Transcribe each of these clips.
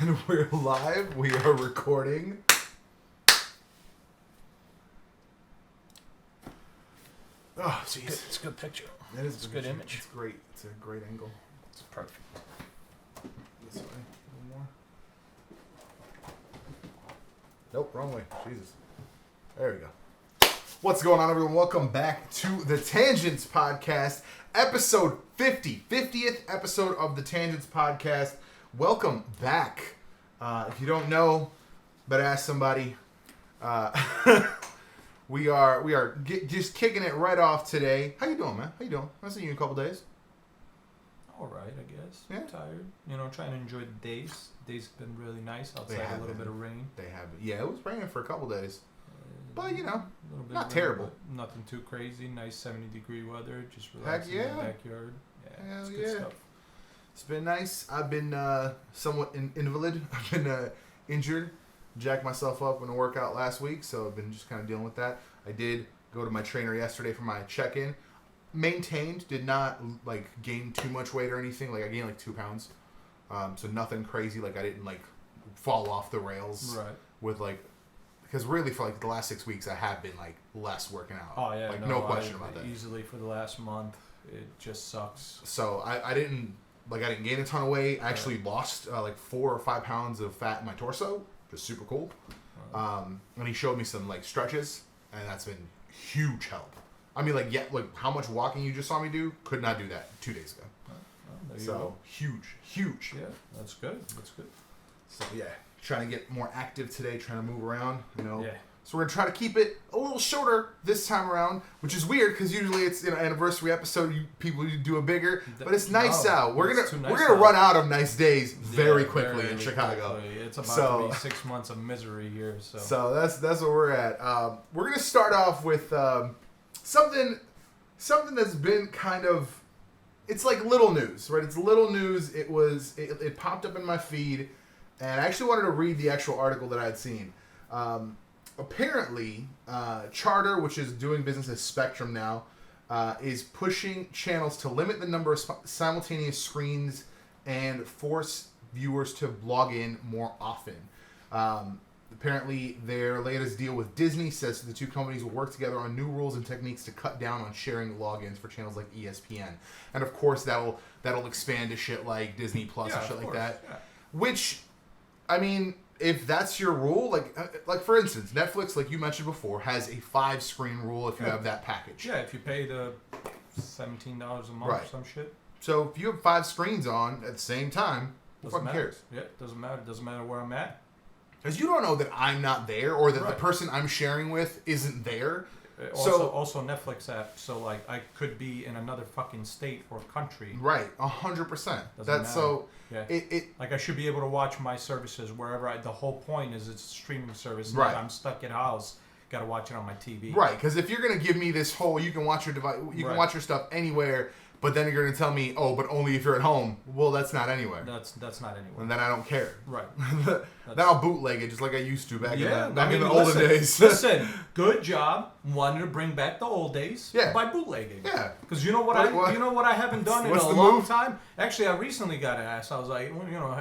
And we're live. We are recording. Oh, jeez. It's a good picture. It is. It's a good image. It's great. It's a great angle. It's perfect. This way. A little more. Nope, wrong way. Jesus. There we go. What's going on, everyone? Welcome back to the Tangents Podcast, episode 50. 50th episode of the Tangents Podcast. Welcome back. If you don't know, better ask somebody. We are just kicking it right off today. How you doing, man? How you doing? I'll see you in a couple days. All right, I guess. Yeah. I'm tired. Trying to enjoy the days. Days have been really nice outside. A little bit of rain. They have. Yeah, it was raining for a couple days. But, not rain, terrible. Nothing too crazy. Nice 70-degree weather. Just relaxing in the backyard. Yeah, Hell it's good stuff. It's been nice. I've been somewhat invalid. I've been injured. Jacked myself up in a workout last week, so I've been just kind of dealing with that. I did go to my trainer yesterday for my check-in. Maintained. Did not, gain too much weight or anything. I gained, 2 pounds. So nothing crazy. I didn't, fall off the rails. Right. With, because really for, the last 6 weeks, I have been, less working out. Oh, yeah. No question about that. Easily for the last month. It just sucks. So I didn't gain a ton of weight. I actually lost 4 or 5 pounds of fat in my torso, which is super cool. And he showed me some stretches, and that's been huge help. I mean, how much walking you just saw me do, could not do that 2 days ago. There you So go. huge. Yeah, that's good. That's good. So yeah, trying to get more active today, trying to move around. Yeah. So we're gonna try to keep it a little shorter this time around, which is weird because usually it's anniversary episode. People do it bigger, but it's nice out. We're gonna run out of nice days very quickly in Chicago. Quickly. It's about to be 6 months of misery here. So that's where we're at. We're gonna start off with something that's been kind of, it's little news, right? It's little news. It popped up in my feed, and I actually wanted to read the actual article that I had seen. Apparently, Charter, which is doing business as Spectrum now, is pushing channels to limit the number of simultaneous screens and force viewers to log in more often. Apparently, their latest deal with Disney says the two companies will work together on new rules and techniques to cut down on sharing logins for channels like ESPN. And of course, that'll expand to shit like Disney Plus and shit like that. Yeah. Which, I mean, if that's your rule, for instance, Netflix, like you mentioned before, has a 5-screen rule if you have that package. Yeah, if you pay the $17 a month or some shit. So if you have 5 screens on at the same time, who fucking cares? Yeah, it doesn't matter. It doesn't matter where I'm at. Because you don't know that I'm not there or that the person I'm sharing with isn't there. Also Netflix app, so I could be in another fucking state or country. Right, 100%. That's matter. so. Yeah. It I should be able to watch my services wherever. The whole point is it's a streaming service. Right. I'm stuck at house. Got to watch it on my TV. Right, because if you're gonna give me this whole, you can watch your device, you can watch your stuff anywhere. But then you're going to tell me, but only if you're at home. Well, that's not anywhere. That's not anywhere. And then I don't care. Right. Then I'll bootleg it just like I used to back in the olden days. Listen, good job. Wanted to bring back the old days by bootlegging. Yeah. Because you know what I haven't done in a long time? Actually, I recently got asked. I was like,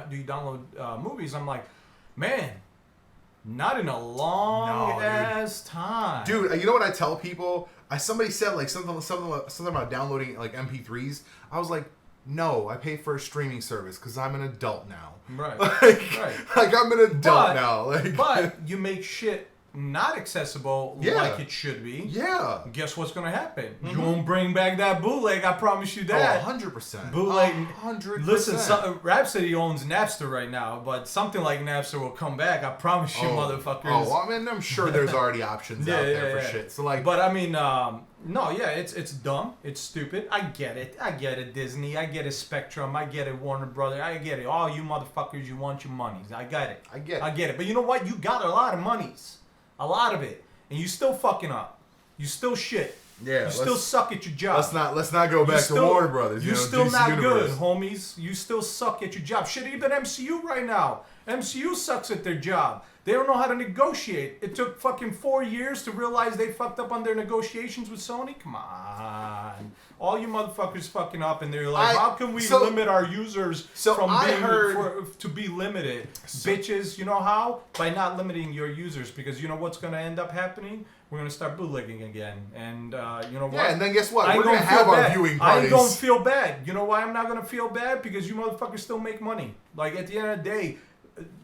do you download movies? I'm like, man, not in a long ass time. Dude, you know what I tell people? Somebody said something about downloading MP3s. I was like, no, I pay for a streaming service because I'm an adult now. Right. I'm an adult now. But you make shit not accessible like it should be. Yeah. Guess what's gonna happen? Mm-hmm. You won't bring back that bootleg. I promise you that. 100%. Bootleg. 100%. Listen, Rhapsody owns Napster right now, but something like Napster will come back. I promise you, motherfuckers. Oh, I mean, I'm sure there's already options out there for shit. So but I mean, it's dumb. It's stupid. I get it, Disney. I get it, Spectrum. I get it, Warner Brothers. I get it. All you motherfuckers, you want your monies. I get it. I get it. But you know what? You got a lot of monies. A lot of it. And you still fucking up. You still shit. Yeah. You still suck at your job. Let's not go back to Warner Brothers. You're still not good, homies. You still suck at your job. Shit, even MCU right now. MCU sucks at their job. They don't know how to negotiate. It took fucking 4 years to realize they fucked up on their negotiations with Sony. Come on. all you motherfuckers fucking up, and they're like, how can we limit our users to be limited? Bitches, you know how? By not limiting your users, because you know what's going to end up happening? We're going to start bootlegging again. And you know what? Yeah, and then guess what? We're going to have our viewing parties. I don't feel bad. You know why I'm not going to feel bad? Because you motherfuckers still make money. Like, at the end of the day,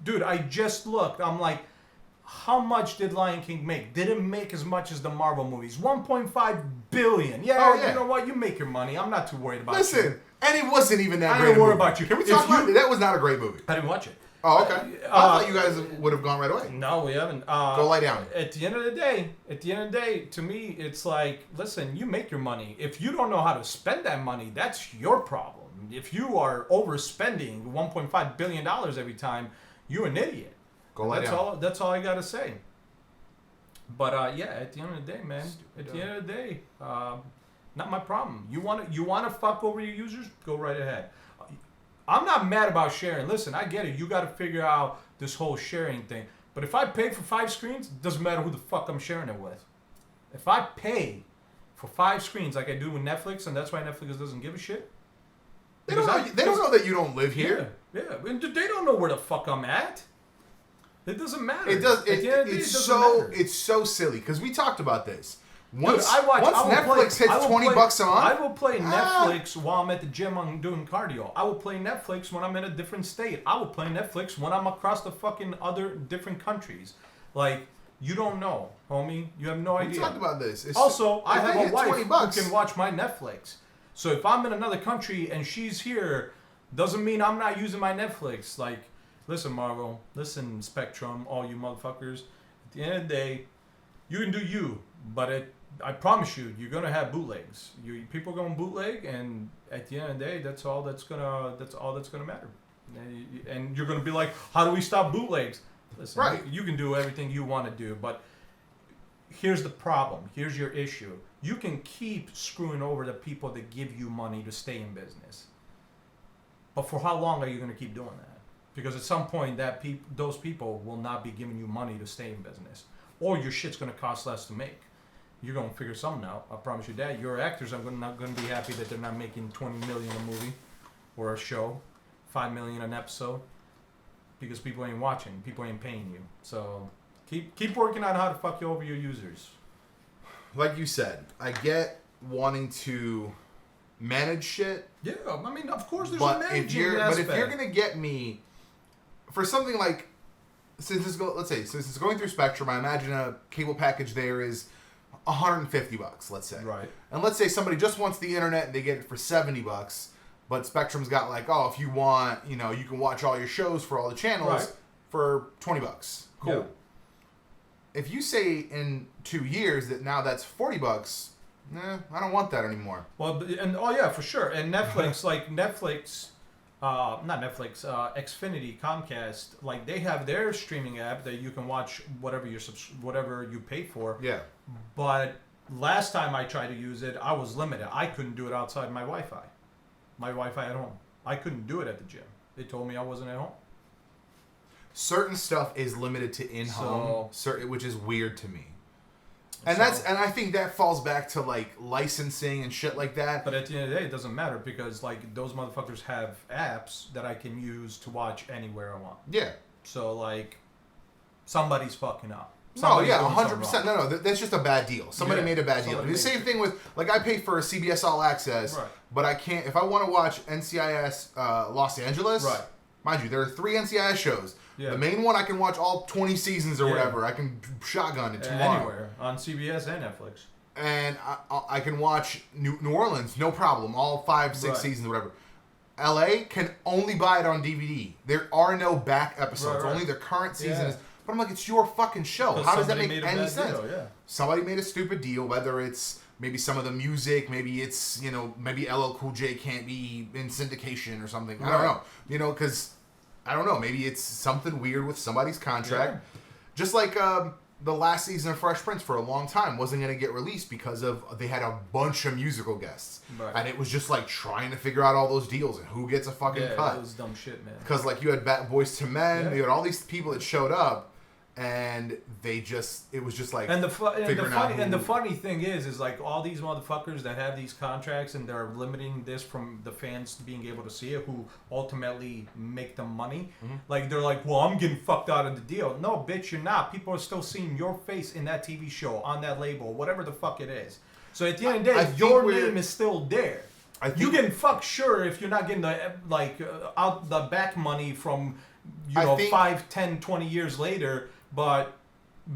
dude, I just looked. I'm like, how much did Lion King make? Didn't make as much as the Marvel movies. 1.5 billion. Yeah, you know what? You make your money. I'm not too worried about you. Listen, and it wasn't even that great. I didn't worry about you. Can we talk about it? That was not a great movie. I didn't watch it. Oh, okay. I thought you guys would have gone right away. No, we haven't. Go lie down. At the end of the day, to me, it's like, listen, you make your money. If you don't know how to spend that money, that's your problem. If you are overspending $1.5 billion every time, you're an idiot. Go lie down. That's all I gotta say. But yeah, at the end of the day, man. At the end of the day, not my problem. You wanna fuck over your users? Go right ahead. I'm not mad about sharing. Listen, I get it. You got to figure out this whole sharing thing. But if I pay for 5 screens, it doesn't matter who the fuck I'm sharing it with. If I pay for 5 screens like I do with Netflix, and that's why Netflix doesn't give a shit. They don't know that you don't live here. Yeah. They don't know where the fuck I'm at. It doesn't matter. It does. It's so silly because we talked about this. Once Netflix hits $20 a month, I will play Netflix while I'm at the gym. I'm doing cardio. I will play Netflix when I'm in a different state. I will play Netflix when I'm across the fucking other different countries. Like, you don't know, homie. You have no idea. We talked about this. I have a wife who can watch my Netflix. So if I'm in another country and she's here, doesn't mean I'm not using my Netflix. Like, listen, Marvel. Listen, Spectrum. All you motherfuckers. At the end of the day, you can do you, but I promise you, you're gonna have bootlegs. People are gonna bootleg, and at the end of the day, that's all that's gonna matter. And you're gonna be like, how do we stop bootlegs? Listen, right. You can do everything you want to do, but here's the problem. Here's your issue. You can keep screwing over the people that give you money to stay in business, but for how long are you gonna keep doing that? Because at some point, those people will not be giving you money to stay in business, or your shit's gonna cost less to make. You're going to figure something out. I promise you that. Your actors are not going to be happy that they're not making $20 million a movie or a show, $5 million an episode, because people ain't watching. People ain't paying you. So keep working on how to fuck you over your users. Like you said, I get wanting to manage shit. Yeah, I mean, of course there's a managing aspect. But if you're going to get me for something like, since it's going through Spectrum, I imagine a cable package there is $150, let's say. Right. And let's say somebody just wants the internet and they get it for $70, but Spectrum's got like, oh, if you want, you can watch all your shows for all the channels for $20. Cool. Yeah. If you say in 2 years that now that's $40, I don't want that anymore. Well, and for sure. And Netflix, Xfinity, Comcast, like they have their streaming app that you can watch whatever you pay for. Yeah. But last time I tried to use it, I was limited. I couldn't do it outside my Wi-Fi. My Wi-Fi at home. I couldn't do it at the gym. They told me I wasn't at home. Certain stuff is limited to in-home, which is weird to me. And I think that falls back to like licensing and shit like that. But at the end of the day, it doesn't matter because like those motherfuckers have apps that I can use to watch anywhere I want. Yeah. So like, somebody's fucking up. No, yeah, 100%. No, that's just a bad deal. Somebody made a bad deal. The same thing with, like, I pay for a CBS All Access, but I can't, if I want to watch NCIS Los Angeles, mind you, there are 3 NCIS shows. Yeah. The main one, I can watch all 20 seasons or whatever. I can shotgun it tomorrow. Anywhere, on CBS and Netflix. And I can watch New Orleans, no problem, all 5, 6 seasons or whatever. LA can only buy it on DVD. There are no back episodes, only the current seasons. But I'm like, it's your fucking show. How does that make any sense? Somebody made a stupid deal, whether it's maybe some of the music, maybe it's, maybe LL Cool J can't be in syndication or something. I don't know. Because, I don't know, maybe it's something weird with somebody's contract. Yeah. Just like the last season of Fresh Prince for a long time wasn't going to get released because they had a bunch of musical guests. Right. And it was just like trying to figure out all those deals and who gets a fucking cut. That was dumb shit, man. Because like you had Boyz II Men, you had all these people that showed up. and it was just like the funny thing is like all these motherfuckers that have these contracts and they're limiting this from the fans being able to see it, who ultimately make them money. Like they're like, well, I'm getting fucked out of the deal. No, bitch, you're not. People are still seeing your face in that TV show, on that label, whatever the fuck it is. So at the end of the day, your name is still there. You getting fucked, sure, if you're not getting the out the back money from 5, 10, 20 years later. But,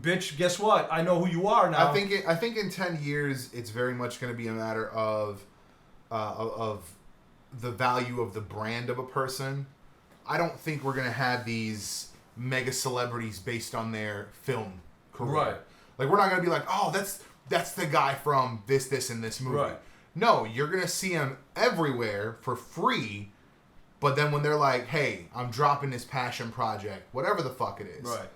bitch, guess what? I know who you are now. I think in 10 years, it's very much going to be a matter of the value of the brand of a person. I don't think we're going to have these mega celebrities based on their film career. Right. Like, we're not going to be like, oh, that's the guy from this, and this movie. Right. No, you're going to see him everywhere for free. But then when they're like, hey, I'm dropping this passion project, whatever the fuck it is. Right.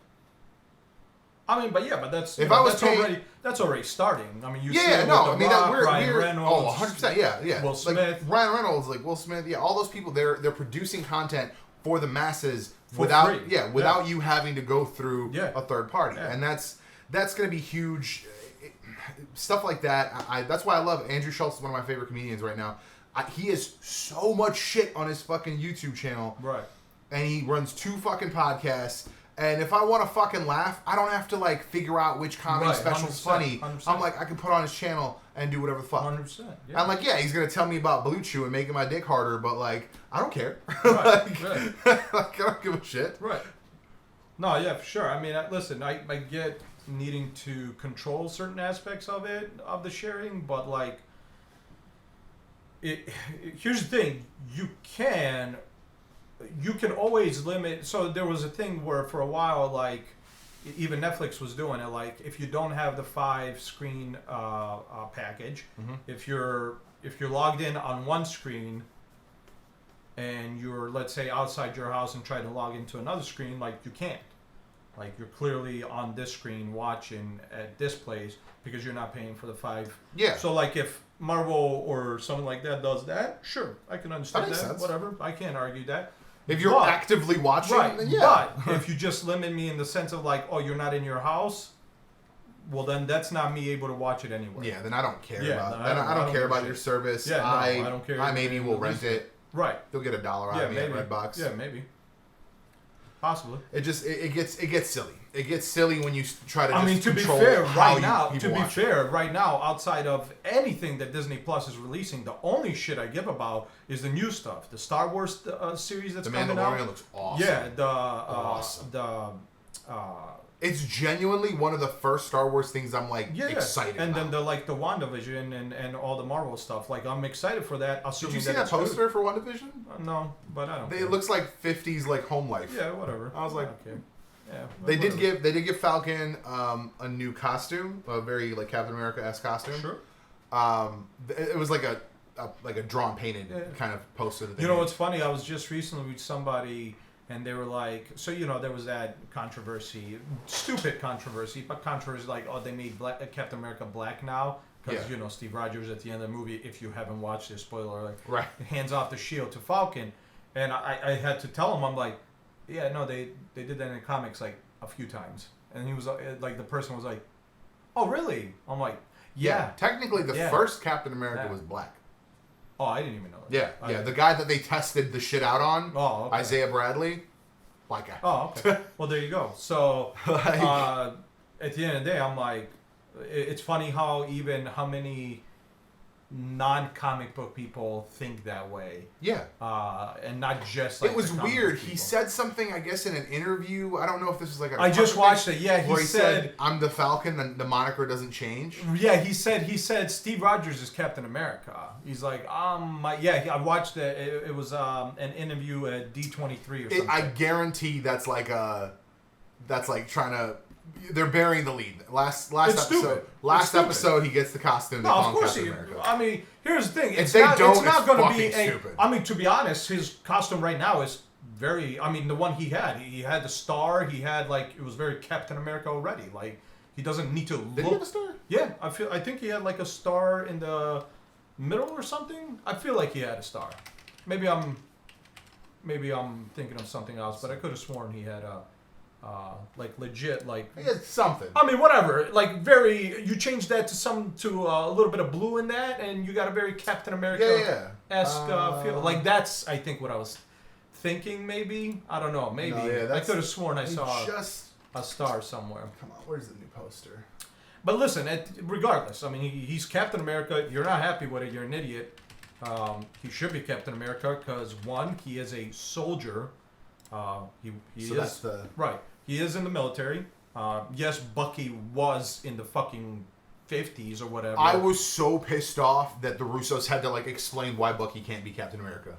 I mean, but that's that's already starting. I mean, Ryan Reynolds, 100%, yeah. Will Smith, like Ryan Reynolds, like Will Smith, yeah, all those people. They're producing content for the masses without you having to go through a third party, and that's going to be huge. Stuff like that. That's why I love Andrew Schultz. Is one of my favorite comedians right now. He has so much shit on his fucking YouTube channel, right? And he runs 2 fucking podcasts. And if I want to fucking laugh, I don't have to like figure out which comedy special's funny. 100%. I'm like, I can put on his channel and do whatever the fuck. 100%. Yeah. I'm like, he's gonna tell me about Blue Chew and making my dick harder, but like, I don't care. Right. Like, I don't give a shit. Right. No, yeah, for sure. I mean, listen, I get needing to control certain aspects of it, of the sharing, but like, here's the thing: you can always limit. So there was a thing where for a while, like even Netflix was doing it. Like if you don't have the 5-screen package, if you're logged in on one screen and you're, let's say, outside your house and try to log into another screen, like you can't. Like you're clearly on this screen watching at this place because you're not paying for the 5. Yeah. So like if Marvel or something like that does that, sure, I can understand makes that. Sense. Whatever, I can't argue that. If you're actively watching, then But if you just limit me in the sense of like, oh, you're not in your house, well, then that's not me able to watch it anyway. Yeah, then I don't care about. I don't care about your service. Yeah, I don't care. I maybe will rent it. Right. They'll get $1 out of me at Redbox. Yeah, maybe. Possibly. It gets silly. It gets silly when you try to. To be fair, right now, outside of anything that Disney Plus is releasing, the only shit I give about is the new stuff. The Star Wars series that's coming out. The Mandalorian looks awesome. Yeah, awesome. It's genuinely one of the first Star Wars things I'm like excited and about. then the WandaVision and all the Marvel stuff. Like I'm excited for that. Did you see that poster for WandaVision? No, but I don't care. It looks like 50s like home life. Yeah, whatever. I was like, okay. Yeah, they did give Falcon a new costume, a very like Captain America-esque costume. Sure. It was like a drawn painted kind of poster. That you know what's funny? I was just recently with somebody. And they were like, so there was that controversy, stupid controversy, but controversy like, oh, they made Captain America black now because Steve Rogers at the end of the movie, if you haven't watched it, spoiler alert, right, hands off the shield to Falcon, and I had to tell him, I'm like, yeah, no, they did that in the comics like a few times, and he was like, the person was like, oh really? I'm like, yeah. Technically, the first Captain America was black. Oh, I didn't even know that. Yeah. The guy that they tested the shit out on, okay. Isaiah Bradley, black guy. Oh, okay. Well, there you go. So, at the end of the day, I'm like, it's funny how many non-comic book people think that way. Yeah. And not just like it was weird. He said something, I guess, in an interview. I don't know if this was like I just watched it. Yeah, he said, "I'm the Falcon. And the moniker doesn't change." Yeah, he said Steve Rogers is Captain America. He's like, I watched it. It was an interview at D23 or something. I guarantee that's like trying to. They're burying the lead. Last episode, he gets the costume. No, of course I mean, here's the thing. It's not going to be stupid. I mean, to be honest, his costume right now is very. I mean, the one he had the star. He had it was very Captain America already. Like he doesn't need to look. Did he have a star? Yeah, I think he had like a star in the middle or something. I feel like he had a star. Maybe I'm thinking of something else, but I could have sworn he had a like legit, like it's something. I mean, whatever. Like you change that to a little bit of blue in that, and you got a very Captain America esque feel. Like that's I think what I was thinking. Maybe I don't know. Maybe I could have sworn I saw a star somewhere. Come on, where's the new poster? But listen, regardless, I mean, he's Captain America. You're not happy with it. You're an idiot. He should be Captain America because one, he is a soldier. Right. He is in the military. Yes, Bucky was in the fucking 50s or whatever. I was so pissed off that the Russos had to like explain why Bucky can't be Captain America.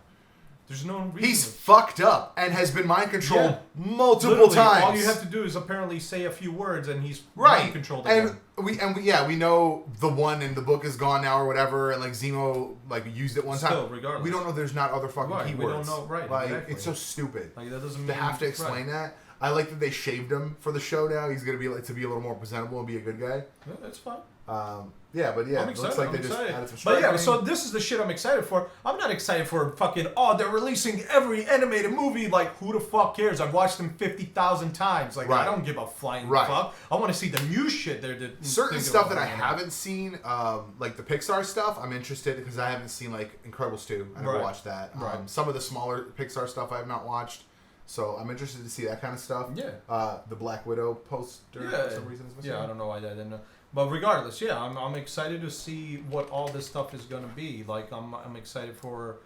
There's no reason. He's fucked up and has been mind controlled multiple times. All you have to do is apparently say a few words and he's mind controlled again. And we know the one in the book is gone now or whatever, and like Zemo like used it one time. Regardless. We don't know there's not other fucking keywords. We don't know, Like exactly. it's so stupid. Like that doesn't mean they have to explain that. I like that they shaved him for the show now. He's gonna be like to be a little more presentable and be a good guy. Yeah, that's fine. I'm excited. it looks like they just added some But yeah, so this is the shit I'm excited for. I'm not excited for fucking, they're releasing every animated movie. Like, who the fuck cares? I've watched them 50,000 times. Like, I don't give a flying fuck. I want to see the new shit they're certain stuff that I haven't seen, like the Pixar stuff, I'm interested because I haven't seen, like, Incredibles 2. I never watched that. Some of the smaller Pixar stuff I have not watched. So I'm interested to see that kind of stuff. Yeah. The Black Widow poster for some reason is missing. Yeah, I don't know why that didn't. But regardless, yeah, I'm excited to see what all this stuff is gonna be. Like I'm excited for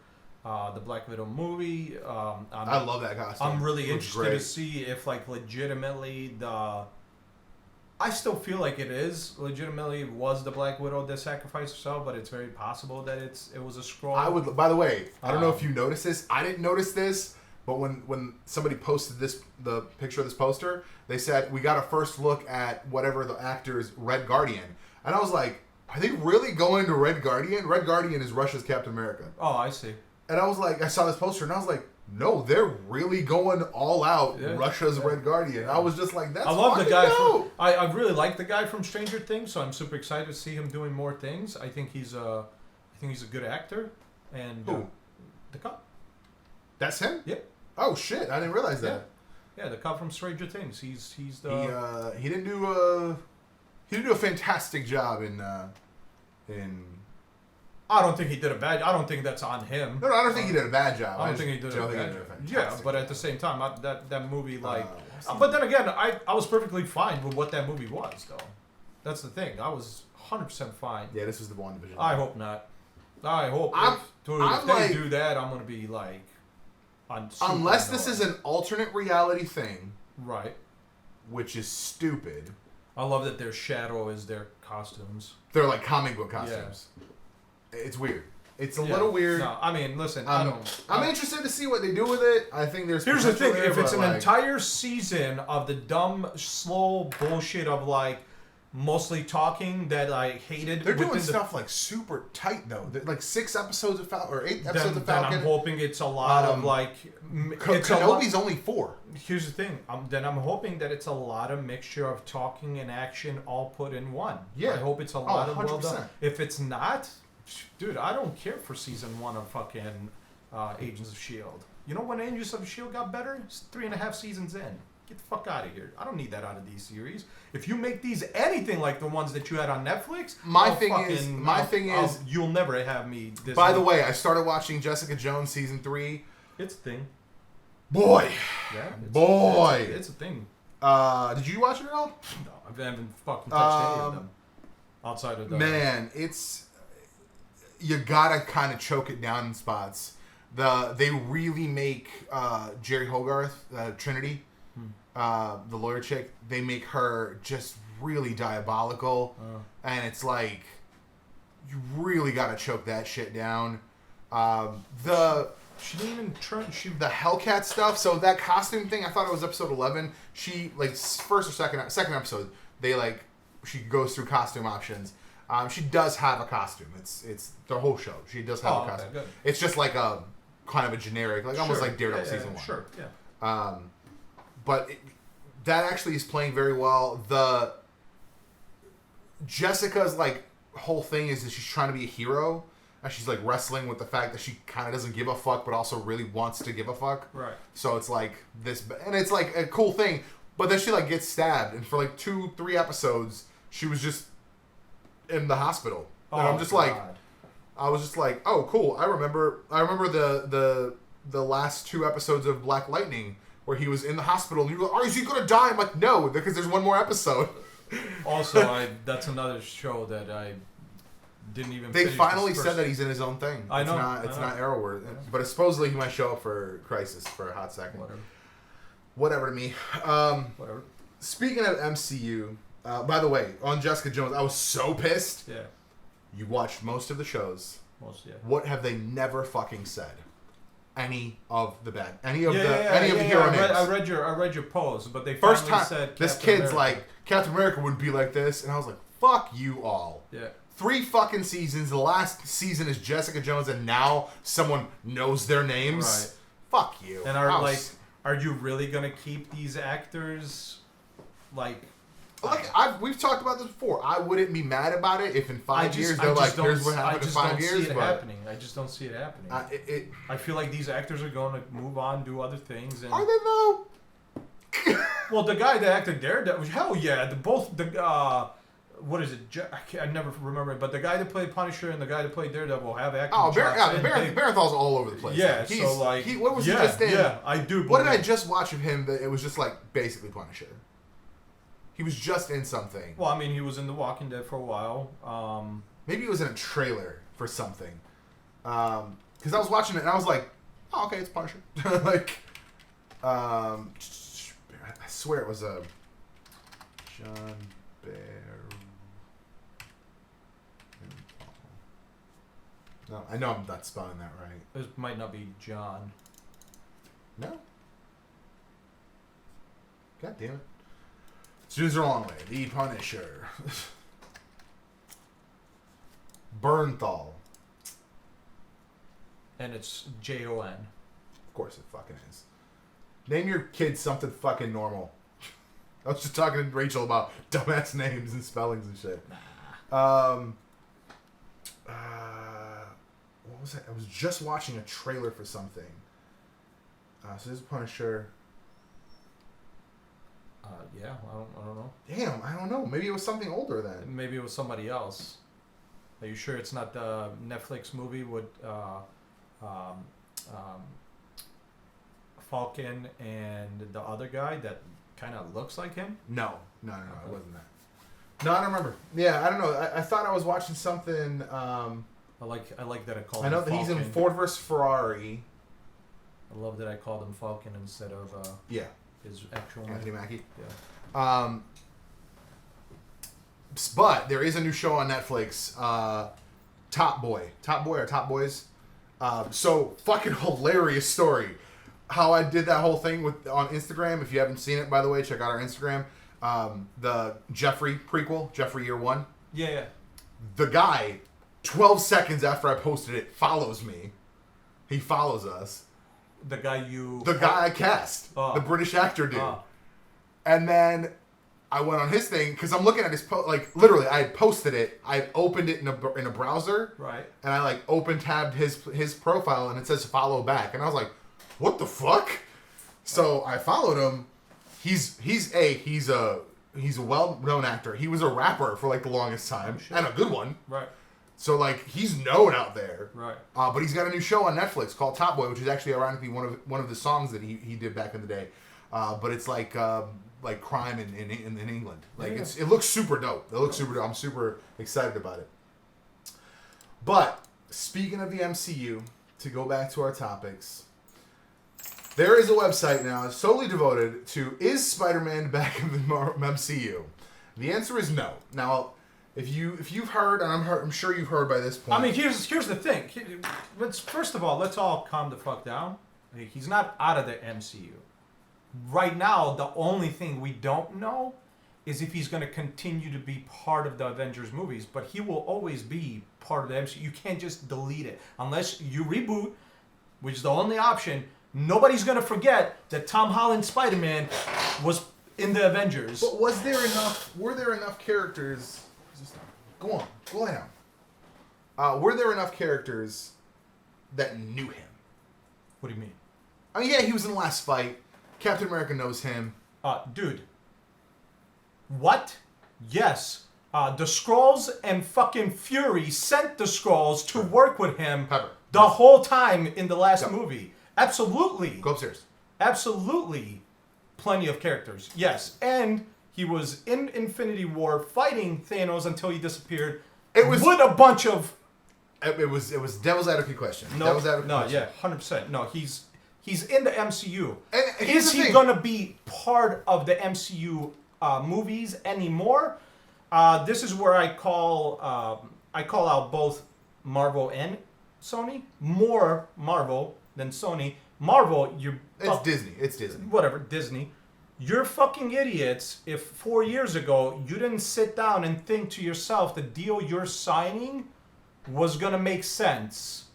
the Black Widow movie. I love that costume. I'm really interested to see if like legitimately I still feel like it is legitimately was the Black Widow that sacrificed herself, but it's very possible that it was a Skrull. By the way, I don't know if you noticed this. I didn't notice this. But when somebody posted the picture of this poster, they said, we got a first look at whatever the actor's Red Guardian. And I was like, are they really going to Red Guardian? Red Guardian is Russia's Captain America. Oh, I see. And I was like, I saw this poster and I was like, no, they're really going all out Russia's Red Guardian. Yeah. I was just like, that's I love the guy. I really like the guy from Stranger Things, so I'm super excited to see him doing more things. I think he's a good actor. And who? The cop. That's him? Yep. Oh shit! I didn't realize that. Yeah, the cop from Stranger Things. He's the. He didn't do a fantastic job in. I don't think he did a bad. I don't think that's on him. No, I don't think he did a bad job. I don't think he did a bad job. Yeah, but at the same time, that movie but then again, I was perfectly fine with what that movie was though. That's the thing. I was 100% fine. Yeah, this was the WandaVision. I hope not. I hope if they do that, I'm gonna be like. Unless this is an alternate reality thing. Right. Which is stupid. I love that their shadow is their costumes. They're like comic book costumes. Yeah. It's weird. It's a little weird. No, I mean, listen, I'm interested to see what they do with it. I think there's Here's the thing. If it's an entire season of the dumb, slow bullshit of like mostly talking that I hated. They're doing stuff like super tight though. Like 6 episodes of Falcon or 8 episodes of Falcon. Then I'm hoping it's a lot of like. Kenobi's only 4. Here's the thing. Then I'm hoping that it's a lot of mixture of talking and action all put in one. Yeah. I hope it's a lot of well done. If it's not, dude, I don't care for season 1 of fucking Agents of S.H.I.E.L.D. You know when Agents of S.H.I.E.L.D. got better? It's 3.5 seasons in. Get the fuck out of here. I don't need that out of these series. If you make these anything like the ones that you had on Netflix, my thing is, you'll never have me. By the way, I started watching Jessica Jones season 3. It's a thing. Boy. Yeah. It's a thing. Did you watch it at all? No, I haven't fucking touched any of them. Outside of that. Man, you gotta kind of choke it down in spots. They really make Jerry Hogarth, Trinity. The lawyer chick, they make her just really diabolical, and it's like you really gotta choke that shit down. She didn't even turn. The Hellcat stuff. So that costume thing, I thought it was episode 11. She like first or second episode, she goes through costume options. She does have a costume. It's the whole show. She does have a costume. Okay, it's just like a kind of a generic, like almost like Daredevil season 1. Sure. Yeah. But that actually is playing very well. Jessica's like whole thing is that she's trying to be a hero, and she's like wrestling with the fact that she kind of doesn't give a fuck, but also really wants to give a fuck. Right. So it's like this, and it's like a cool thing. But then she like gets stabbed, and for like 2-3 episodes, she was just in the hospital. And I'm just like, I was just like, oh, cool. I remember the last 2 episodes of Black Lightning where he was in the hospital, and you go, oh, is he gonna die? I'm like, no, because there's one more episode. Also, that's another show that I didn't even. They finally said that he's in his own thing. I know. It's not Arrowverse, but supposedly he might show up for Crisis for a hot second. Whatever to me. Whatever. Speaking of MCU, by the way, on Jessica Jones, I was so pissed. Yeah. You watched most of the shows. Yeah. What have they never fucking said? Any of the hero names. I read your post, but they first finally time said this Captain kid's America. like Captain America wouldn't be like this, and I was like, fuck you all. Yeah. 3 fucking seasons. The last season is Jessica Jones, and now someone knows their names. Right. Fuck you. And are you really gonna keep these actors like? We've talked about this before. I wouldn't be mad about it if in 5 years they're like, here's what happened in 5 years. I just don't see it happening. I feel like these actors are going to move on, do other things. And are they though? Well, the guy that acted Daredevil, hell yeah. What is it? I never remember it, but the guy that played Punisher and the guy that played Daredevil have acting. Barenthal's all over the place. Yeah, what was he just in? Yeah, I do. What did I just watch of him that it was just like basically Punisher? He was just in something. Well, I mean, he was in The Walking Dead for a while. Maybe he was in a trailer for something. Because I was watching it and I was like, oh, okay, it's Punisher. I swear it was a John Bear. No, I know I'm not spelling that right. It might not be John. No. God damn it. Choose the wrong way. The Punisher. Bernthal. And it's Jon. Of course it fucking is. Name your kid something fucking normal. I was just talking to Rachel about dumbass names and spellings and shit. What was that? I was just watching a trailer for something. So this is Punisher. Yeah, I don't know. Damn, I don't know. Maybe it was something older then. Maybe it was somebody else. Are you sure it's not the Netflix movie with Falcon and the other guy that kind of looks like him? No, it wasn't that. No, I don't remember. Yeah, I don't know. I thought I was watching something. I like that I called. I know him that Falcon. he's in Ford vs Ferrari. I love that I called him Falcon instead of his actual name. Anthony Mackie. Yeah. But there is a new show on Netflix, Top Boy or Top Boys. So fucking hilarious story. How I did that whole thing on Instagram. If you haven't seen it, by the way, check out our Instagram. The Jeffrey prequel, Jeffrey Year One. Yeah. The guy, 12 seconds after I posted it, follows me. He follows us. The guy I cast. The British actor dude. And then I went on his thing because I'm looking at his post. Like literally, I had posted it. I had opened it in a browser. Right. And I like tabbed his profile and it says follow back. And I was like, what the fuck? So I followed him. He's a well-known actor. He was a rapper for like the longest time and a good one. Right. So like he's known out there. Right. But he's got a new show on Netflix called Top Boy, which is actually ironically one of the songs that he did back in the day. But it's like crime in England. Like it looks super dope. I'm super excited about it. But speaking of the MCU, to go back to our topics, there is a website now solely devoted to is Spider-Man back in the MCU? The answer is no. Now, if you've heard, and I'm sure you've heard by this point. I mean, here's the thing. First of all, let's all calm the fuck down. He's not out of the MCU. Right now, the only thing we don't know is if he's going to continue to be part of the Avengers movies. But he will always be part of the MCU. You can't just delete it. Unless you reboot, which is the only option. Nobody's going to forget that Tom Holland Spider-Man was in the Avengers. But were there enough characters... Go on. Go lay down. Were there enough characters that knew him? What do you mean? I mean, yeah, he was in the last fight. Captain America knows him. Dude. What? Yes. The Skrulls and fucking Fury sent the Skrulls to work with him the whole time in the last movie. Absolutely. Go upstairs. Absolutely. Plenty of characters. Yes. And he was in Infinity War fighting Thanos until he disappeared. It was with a bunch of... It was devil's advocate question. No, devil's advocate question. Yeah, 100%. No, he's in the MCU. And is he going to be part of the MCU movies anymore? This is where I call out both Marvel and Sony. More Marvel than Sony. Marvel, it's Disney. It's Disney. Whatever, Disney. You're fucking idiots if 4 years ago you didn't sit down and think to yourself the deal you're signing was going to make sense.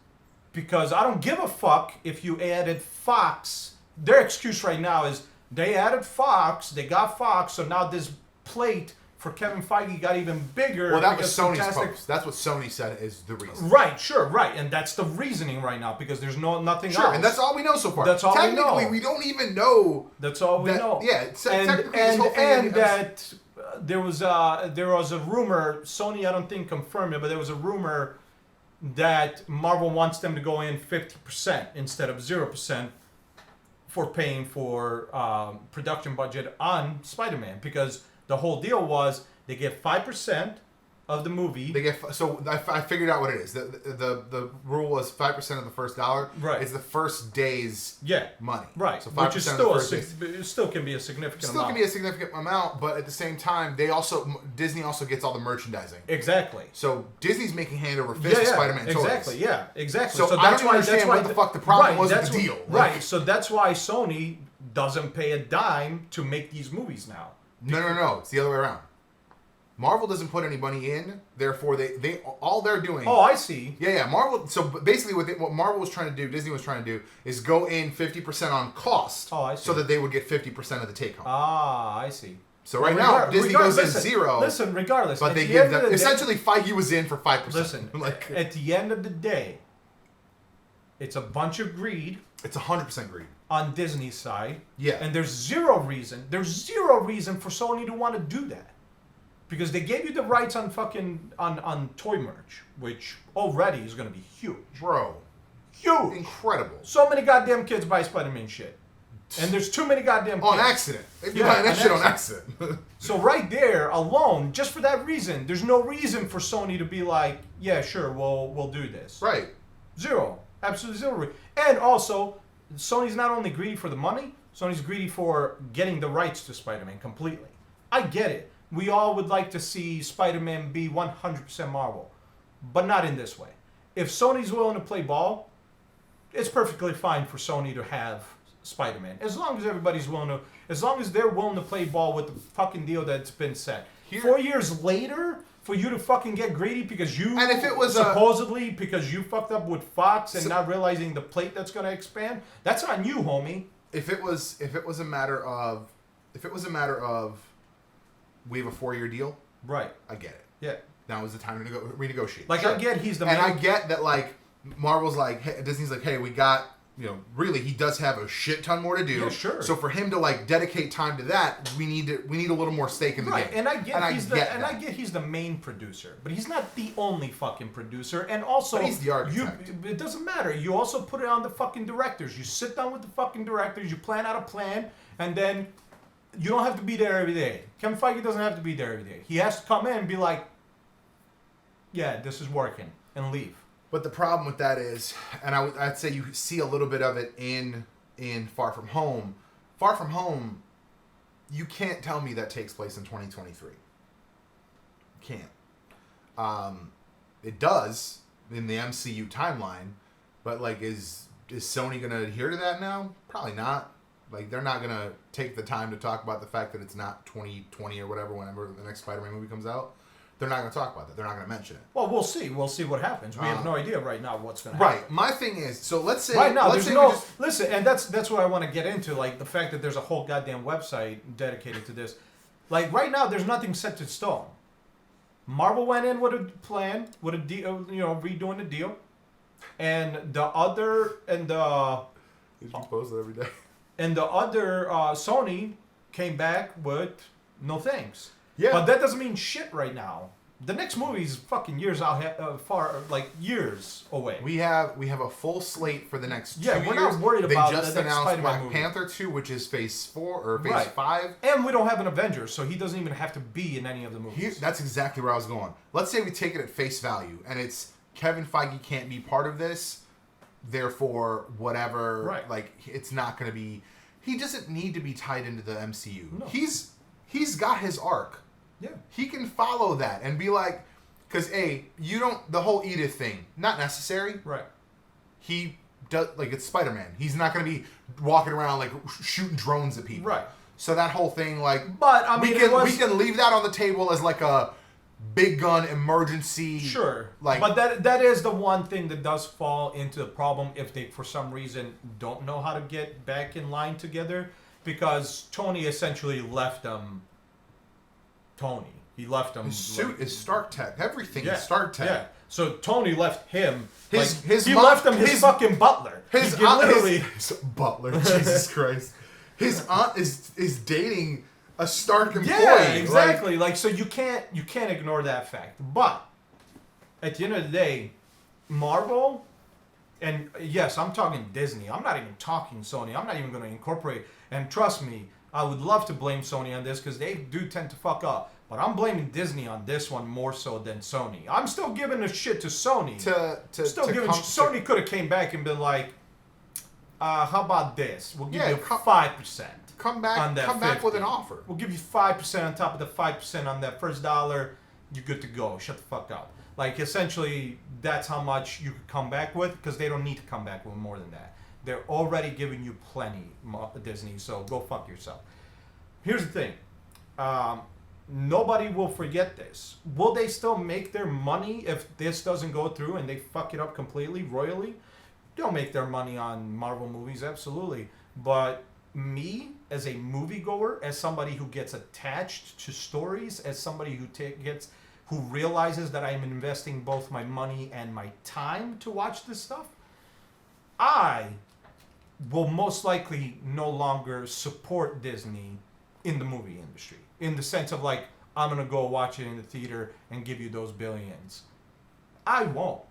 Because I don't give a fuck if you added Fox. Their excuse right now is they added Fox, they got Fox, so now this plate for Kevin Feige got even bigger. Well, that was Sony's post. That's what Sony said is the reason. Right, sure, right. And that's the reasoning right now because there's nothing else. Sure, and that's all we know so far. That's all we know. Technically, we don't even know. That's all we know. Yeah, and that there was a rumor, Sony I don't think confirmed it, but there was a rumor that Marvel wants them to go in 50% instead of 0% for paying for production budget on Spider-Man because the whole deal was they get 5% of the movie. They get I figured out what it is. The rule was 5% of the first dollar. Right. It's the first day's money. Right. So 5% which is of still the first days. It still can be a significant amount. Still can be a significant amount, but at the same time, Disney also gets all the merchandising. Exactly. So Disney's making hand over fist with Spider-Man toys. Exactly. Yeah. Exactly. So I don't understand what the fuck the problem was with the deal. Right. So that's why Sony doesn't pay a dime to make these movies now. No. It's the other way around. Marvel doesn't put any money in, therefore they all they're doing. Oh, I see. Yeah. Marvel. So basically, what Marvel was trying to do, Disney was trying to do, is go in 50% on cost. Oh, I see. So that they would get 50% of the take home. Ah, I see. So right now, Disney goes in zero. Listen, regardless, but they give them essentially Feige was in for 5%. Listen, at the end of the day, it's a bunch of greed. It's 100% greed on Disney's side. Yeah, and there's zero reason for Sony to want to do that. Because they gave you the rights on on toy merch, which already is going to be huge. Bro. Huge. Incredible. So many goddamn kids buy Spider-Man shit. And there's too many goddamn kids. On accident. They buy that shit on accident. So right there alone, just for that reason, there's no reason for Sony to be like, yeah, sure, we'll do this. Right. Zero. Absolutely zero. And also, Sony's not only greedy for the money, Sony's greedy for getting the rights to Spider-Man completely. I get it. We all would like to see Spider-Man be 100% Marvel, but not in this way. If Sony's willing to play ball, it's perfectly fine for Sony to have Spider-Man. As long as everybody's willing to, as long as they're willing to play ball with the fucking deal that's been set. 4 years later, for you to fucking get greedy because you, and if it was supposedly because you fucked up with Fox and not realizing the plate that's going to expand, that's on you, homie. If it was a matter of we have a 4-year deal. Right. I get it. Yeah. Now is the time to renegotiate. Like, sure. I get he's the and I get that, like, Marvel's like, hey, Disney's like, hey, we got, really, he does have a shit ton more to do. Yeah, sure. So for him to, like, dedicate time to that, we need a little more stake in the game. And I get he's the main producer, but he's not the only fucking producer. And also, but he's the architect. It doesn't matter. You also put it on the fucking directors. You sit down with the fucking directors, you plan out a plan, and then you don't have to be there every day. Kevin Feige doesn't have to be there every day. He has to come in and be like, yeah, this is working, and leave. But the problem with that is, and I'd say you see a little bit of it in Far From Home. Far From Home, you can't tell me that takes place in 2023. You can't. It does in the MCU timeline, but like, is Sony going to adhere to that now? Probably not. Like, they're not going to take the time to talk about the fact that it's not 2020 or whatever, whenever the next Spider-Man movie comes out. They're not going to talk about that. They're not going to mention it. Well, we'll see. We'll see what happens. We have no idea right now what's going to happen. Right. My thing is, so let's say... Right now, listen, and that's what I want to get into, like, the fact that there's a whole goddamn website dedicated to this. Like, right now, there's nothing set in stone. Marvel went in with a plan, with a deal, redoing the deal. And the other, Did you post it every day? And the other, Sony, came back with no thanks. Yeah. But that doesn't mean shit right now. The next movie is fucking years out, years away. We have a full slate for the next 2 years. We're not worried about They just the next announced Spider-Man Black movie. Panther 2, which is Phase 4 or Phase 5. And we don't have an Avenger, so he doesn't even have to be in any of the movies. That's exactly where I was going. Let's say we take it at face value, and it's Kevin Feige can't be part of this, therefore whatever. Right. Like it's not going to be. He doesn't need to be tied into the MCU. No. He's got his arc. Yeah. He can follow that and be like, because you don't the whole Edith thing not necessary. Right. He does it's Spider-Man. He's not going to be walking around like shooting drones at people. Right. So that whole thing, like, but I mean, we can leave that on the table as like a big gun emergency. Sure. Like, but that is the one thing that does fall into the problem if they for some reason don't know how to get back in line together, because Tony essentially left them. He left them. His suit is Stark Tech. Everything is Yeah, Stark Tech. Yeah. So Tony left him. He left him his fucking butler. His He aunt, literally. his butler. Jesus Christ. His aunt is dating a Stark employee. Yeah, exactly. So you can't ignore that fact. But at the end of the day, Marvel, and yes, I'm talking Disney. I'm not even talking Sony. I'm not even going to incorporate. And trust me, I would love to blame Sony on this because they do tend to fuck up. But I'm blaming Disney on this one more so than Sony. I'm still giving a shit to Sony. Sony could have came back and been like, how about this? We'll give you 5%. Come back with an offer. We'll give you 5% on top of the 5% on that first $1. You're good to go. Shut the fuck up. Like, essentially, that's how much you could come back with, because they don't need to come back with more than that. They're already giving you plenty, Disney, so go fuck yourself. Here's the thing. Nobody will forget this. Will they still make their money if this doesn't go through and they fuck it up completely, royally? They'll make their money on Marvel movies, absolutely. But me, as a moviegoer, as somebody who gets attached to stories, as somebody who realizes that I'm investing both my money and my time to watch this stuff, I will most likely no longer support Disney in the movie industry. In the sense of like, I'm going to go watch it in the theater and give you those billions. I won't.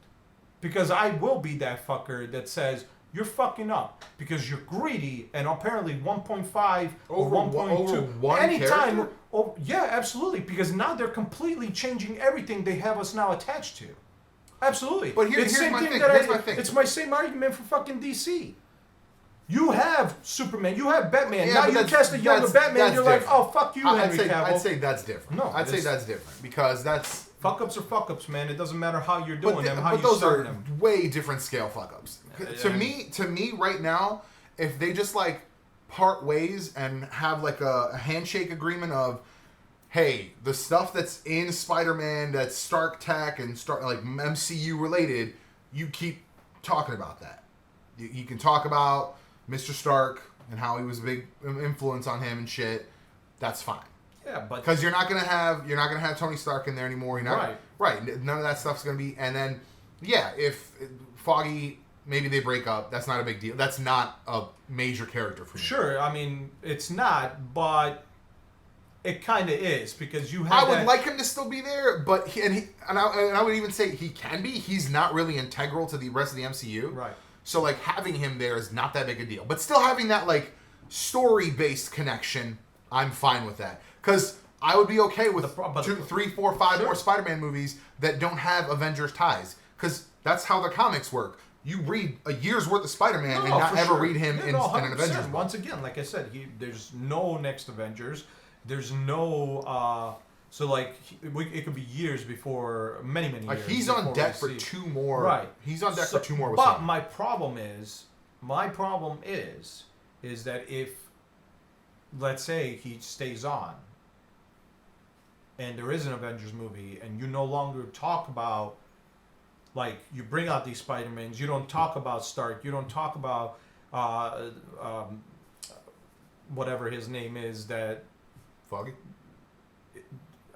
Because I will be that fucker that says, you're fucking up because you're greedy, and apparently 1.5 or 1.2 anytime. Oh, yeah, absolutely. Because now they're completely changing everything they have us now attached to. Absolutely. But here's my thing. It's my same argument for fucking DC. You have Superman, you have Batman. Yeah, now you cast a younger Batman. You're different. like, oh fuck you, Henry Cavill. I'd say that's different. No, I'd say that's different because that's fuck ups are fuck ups, man. It doesn't matter how you're doing them, how you those start are them. way different scale fuck ups. To me, right now, if they just like part ways and have like a handshake agreement of, hey, the stuff that's in Spider-Man that's Stark Tech and like MCU related, you keep talking about that. You can talk about Mr. Stark and how he was a big influence on him and shit. That's fine. Yeah, but because you're not gonna have Tony Stark in there anymore. You're not right. None of that stuff's gonna be. And then, yeah, if Foggy, maybe they break up. That's not a big deal. That's not a major character for me. Sure, I mean it's not, but it kind of is because you have. I would like him to still be there, but I would even say he can be. He's not really integral to the rest of the MCU. Right. So, like, having him there is not that big a deal. But still having that, like, story-based connection, I'm fine with that. Because I would be okay with 2, 3, 4, 5 more Spider-Man movies that don't have Avengers ties. Because that's how the comics work. You read a year's worth of Spider-Man and not ever read him in an Avengers movie. Once again, like I said, there's no next Avengers. There's no... So, like, it could be years before, many years. Like, he's on deck for 2 more. Right. He's on deck for 2 more. But my problem is that if, let's say, he stays on, and there is an Avengers movie, and you no longer talk about, like, you bring out these Spider-Mans, you don't talk about Stark, you don't talk about, whatever his name is, that... Foggy?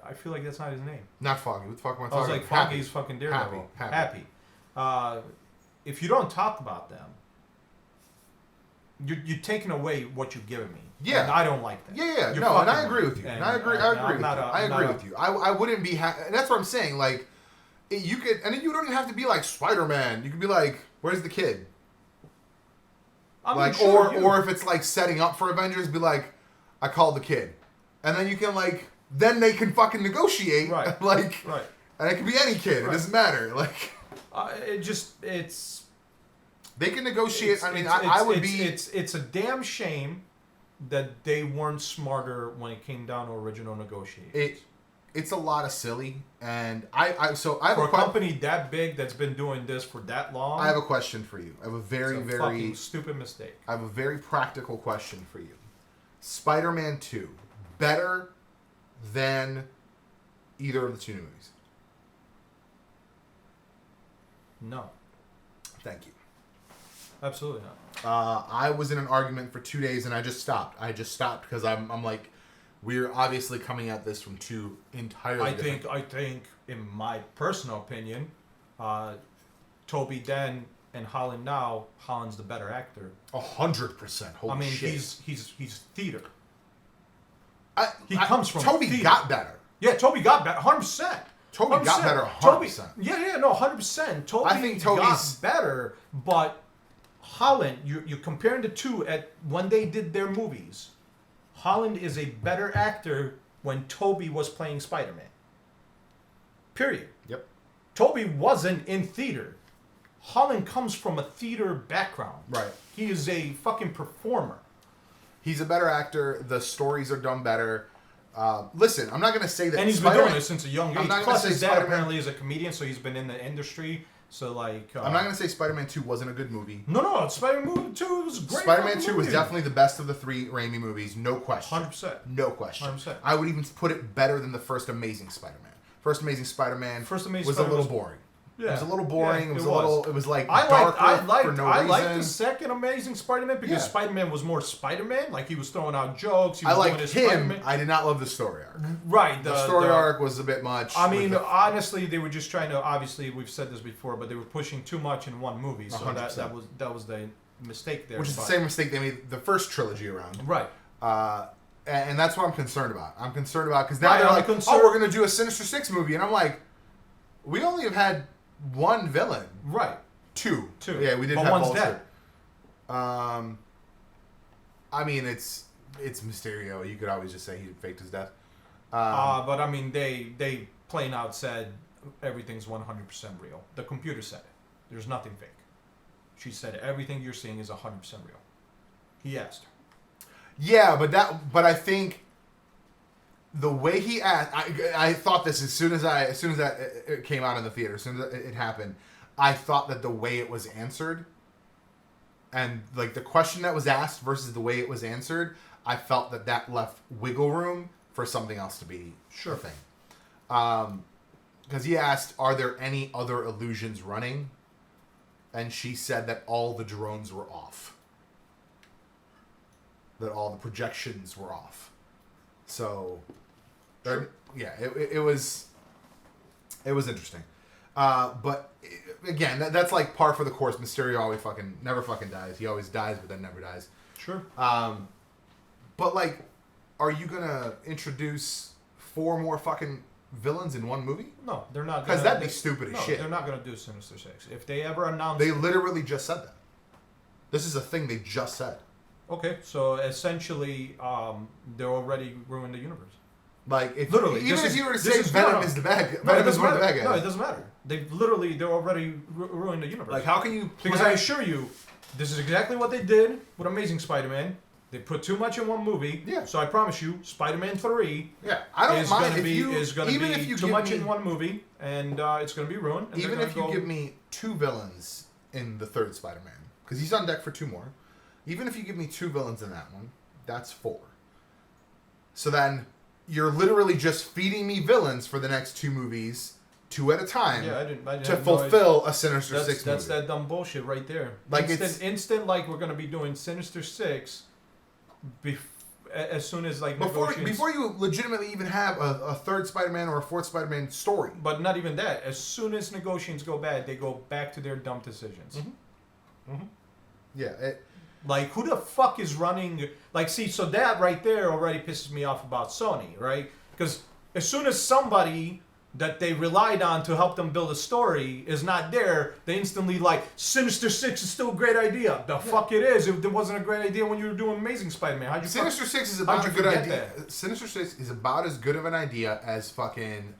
I feel like that's not his name. Not Foggy. What the fuck am I talking about? I was like, Foggy's fucking Daredevil. Happy. If you don't talk about them, you're taking away what you've given me. Yeah. And I don't like that. Yeah. You're No, and I fucking agree me. with you. And I agree with you. I wouldn't be. And that's what I'm saying. Like, you could, and you don't even have to be like Spider-Man. You could be like, "Where's the kid?" Like, or if it's like setting up for Avengers, be like, "I called the kid," and then you can like, then they can fucking negotiate. Right. Like, right. And it could be any kid. Right. It doesn't matter. Like, it's. They can negotiate. I would be. It's a damn shame that they weren't smarter when it came down to original negotiations. It's a lot of silly, and I have for a company that big that's been doing this for that long. I have a question for you. I have a very fucking stupid mistake. I have a very practical question for you. Spider-Man 2, better than either of the two movies? No. Thank you. Absolutely not. I was in an argument for 2 days and I just stopped. Because I'm like, we're obviously coming at this from two entirely different... I think, in my personal opinion, Toby then and Holland now, Holland's the better actor. 100%. Holy shit. He's theater. He comes from Toby theater. Got better. Yeah, Toby got better. 100%. Toby got better 100%. No, 100%. I think Toby's got better, but Holland, you're comparing the two at when they did their movies. Holland is a better actor when Toby was playing Spider-Man. Period. Yep. Toby wasn't in theater. Holland comes from a theater background. Right. He is a fucking performer. He's a better actor. The stories are done better. Listen, I'm not going to say that. And he's been doing this since a young age. Plus, his dad apparently is a comedian, so he's been in the industry. So, like... I'm not going to say Spider-Man 2 wasn't a good movie. No. Spider-Man 2 was great. Spider-Man 2 was definitely the best of the three Raimi movies. No question. 100%. No question. 100%. I would even put it better than the first Amazing Spider-Man. First Amazing Spider-Man was a little boring. Yeah. It was a little boring. It was like darker for no reason. I liked the second Amazing Spider-Man because Spider-Man was more Spider-Man. Like, he was throwing out jokes. He was liked him. Spider-Man. I did not love the story arc. Right. The story arc was a bit much. I mean, honestly, they were just trying to, obviously, we've said this before, but they were pushing too much in one movie. So 100%. that was the mistake there. Which is the same mistake they made the first trilogy around. Right. And that's what I'm concerned about. I'm concerned about, because now they're like, we're going to do a Sinister Six movie. And I'm like, we only have had one villain. Right. Two. Yeah, we did but have one's dead. I mean, it's Mysterio. You could always just say he faked his death. But I mean, they plain out said everything's 100% real. The computer said it. There's nothing fake. She said everything you're seeing is 100% real. He asked her. Yeah, but I think the way he asked, I thought this as soon as it came out in the theater, as soon as it happened, I thought that the way it was answered, and like the question that was asked versus the way it was answered, I felt that left wiggle room for something else to be a thing. Because he asked, "Are there any other illusions running?" And she said that all the drones were off, that all the projections were off. So. Yeah, it was interesting, but again, that's like par for the course. Mysterio always never fucking dies. He always dies, but then never dies. Sure. But like, are you gonna introduce 4 more fucking villains in one movie? No, they're not. Because that'd be stupid as shit. They're not gonna do Sinister Six. If they ever announce, they literally just said that. This is a thing they just said. Okay, so essentially, they're already ruined the universe. Like, if literally, even if you were to say Venom is the bad, Venom is one of the bad guys. No, it doesn't matter. They're already ruined the universe. Like, how can you? Because I assure you, this is exactly what they did with Amazing Spider-Man. They put too much in one movie. Yeah. So I promise you, Spider-Man 3. Yeah, I don't mind is going to be too much in one movie, and it's going to be ruined. And even if you give me 2 villains in the third Spider-Man, because he's on deck for 2 more. Even if you give me 2 villains in that one, that's 4. So then, you're literally just feeding me villains for the next 2 movies, 2 at a time, to fulfill a Sinister Six movie. That's that dumb bullshit right there. Like instant like we're gonna be doing Sinister Six, as soon as like before you legitimately even have a third Spider-Man or a fourth Spider-Man story. But not even that. As soon as negotiations go bad, they go back to their dumb decisions. Mm-hmm. Mm-hmm. Yeah. Like, who the fuck is running? Like, see, so that right there already pisses me off about Sony, right? Because as soon as somebody that they relied on to help them build a story is not there, they instantly like, Sinister Six is still a great idea. The fuck it is. It wasn't a great idea when you were doing Amazing Spider-Man. How'd you Sinister Six is about a good idea. Sinister Six is about as good of an idea as fucking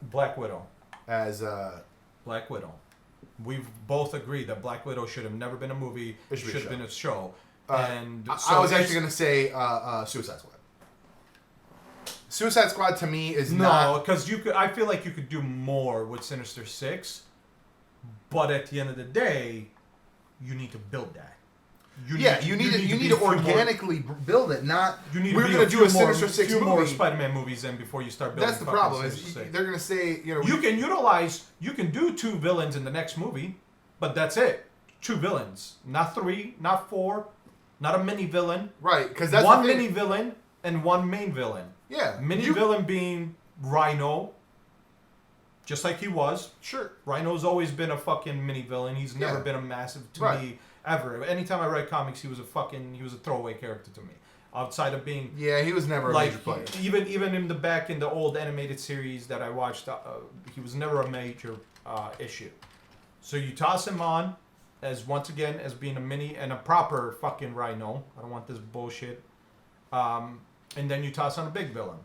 Black Widow. As Black Widow. We've both agreed that Black Widow should have never been a movie. It should have been a show. And so I was actually going to say Suicide Squad. Suicide Squad to me is not... No, because I feel like you could do more with Sinister Six, but at the end of the day, you need to build that. You need to organically build it, not... We're going to do a Sinister Six movie. More Spider-Man movies in before you start building. That's the problem. Is they're going to say, you know... You can do 2 villains in the next movie, but that's it. 2 villains. Not 3, not 4, not a mini villain. Right, because that's one mini villain and 1 main villain. Yeah. Mini villain being Rhino, just like he was. Sure. Rhino's always been a fucking mini villain. He's never been a massive to me ever. Anytime I read comics, he was a throwaway character to me. Outside of being... Yeah, he was never a major player. Even in the old animated series that I watched, he was never a major issue. So you toss him on as being a mini and a proper fucking Rhino. I don't want this bullshit. And then you toss on a big villain.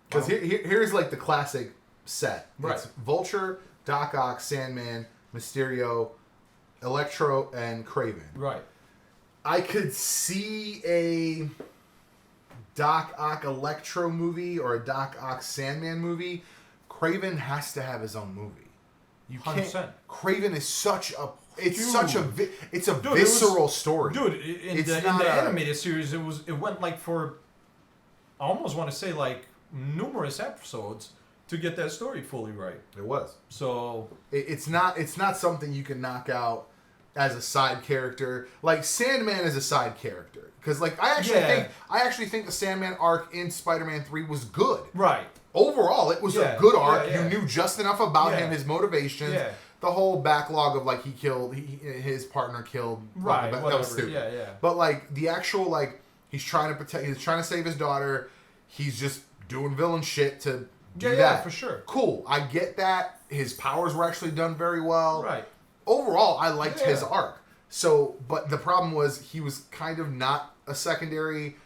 Because here's like the classic set. Right. It's Vulture, Doc Ock, Sandman, Mysterio, Electro, and Kraven. Right. I could see a Doc Ock Electro movie or a Doc Ock Sandman movie. Kraven has to have his own movie. You 100%. can't. Kraven is such a... It's a visceral story. Dude, in the animated series, it went like for... I almost want to say like numerous episodes to get that story fully right. It was. So it's not something you can knock out as a side character. Like Sandman is a side character because like I actually think the Sandman arc in Spider-Man 3 was good. Right. Overall, it was a good arc. Yeah. You knew just enough about him, his motivations. Yeah. The whole backlog of like his partner killed. Right. That was stupid. Yeah. But like the actual like he's trying to save his daughter. He's just doing villain shit to do that. Yeah, for sure. Cool. I get that. His powers were actually done very well. Right. Overall, I liked his arc. So, but the problem was he was kind of not a secondary,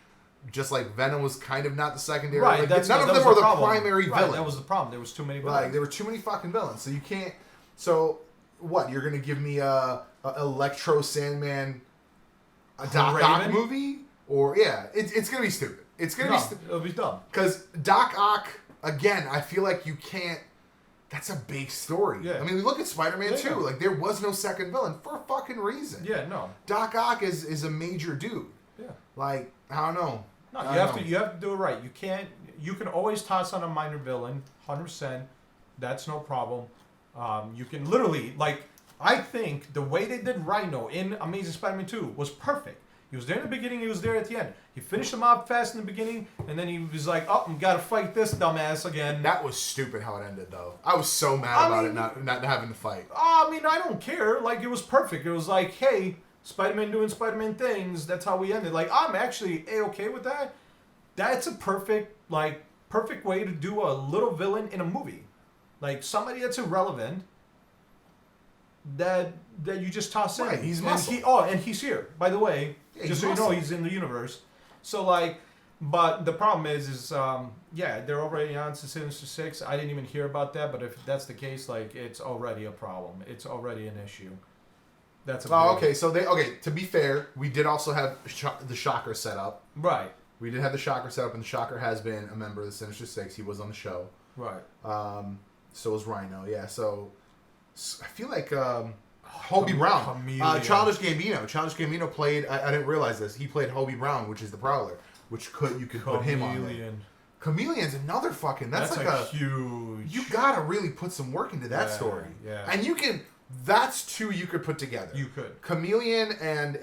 just like Venom was kind of not the secondary. Right. Like, none of them were the primary villain. That was the problem. There was too many villains. Like, there were too many fucking villains. So you can't... So, what? You're going to give me a Electro Sandman Doc Ock movie? Or, it's going to be stupid. It's going to be stupid. It'll be dumb. Because Doc Ock, again, I feel like you can't... That's a big story. Yeah. I mean, we look at Spider-Man 2. Like, there was no second villain for a fucking reason. Yeah, no. Doc Ock is a major dude. Yeah. Like, I don't know. No, you have to do it right. You can always toss on a minor villain, 100%. That's no problem. You can literally, like, I think the way they did Rhino in Amazing Spider-Man 2 was perfect. He was there in the beginning, he was there at the end. He finished him off fast in the beginning, and then he was like, oh, I'm gotta fight this dumbass again. That was stupid how it ended, though. I was so mad about it not having to fight. I mean, I don't care. Like, it was perfect. It was like, hey, Spider-Man doing Spider-Man things. That's how we ended. Like, I'm actually A-okay with that. That's a perfect way to do a little villain in a movie. Like, somebody that's irrelevant that you just toss in. Right, he's muscle. And he's here, by the way. Yeah, just so you know, he's in the universe. So, like, but the problem is they're already on to Sinister Six. I didn't even hear about that, but if that's the case, like, it's already a problem. It's already an issue. That's a okay. So to be fair, we did also have the Shocker set up. Right. We did have the Shocker set up, and the Shocker has been a member of the Sinister Six. He was on the show. Right. So was Rhino. Yeah. So I feel like Hobie Brown, Childish Gambino. Childish Gambino played. I didn't realize this. He played Hobie Brown, which is the Prowler. Which you could put him on there. Chameleon's another fucking. That's like a huge. You gotta really put some work into that story. Yeah. And you can. That's two you could put together. You could. Chameleon and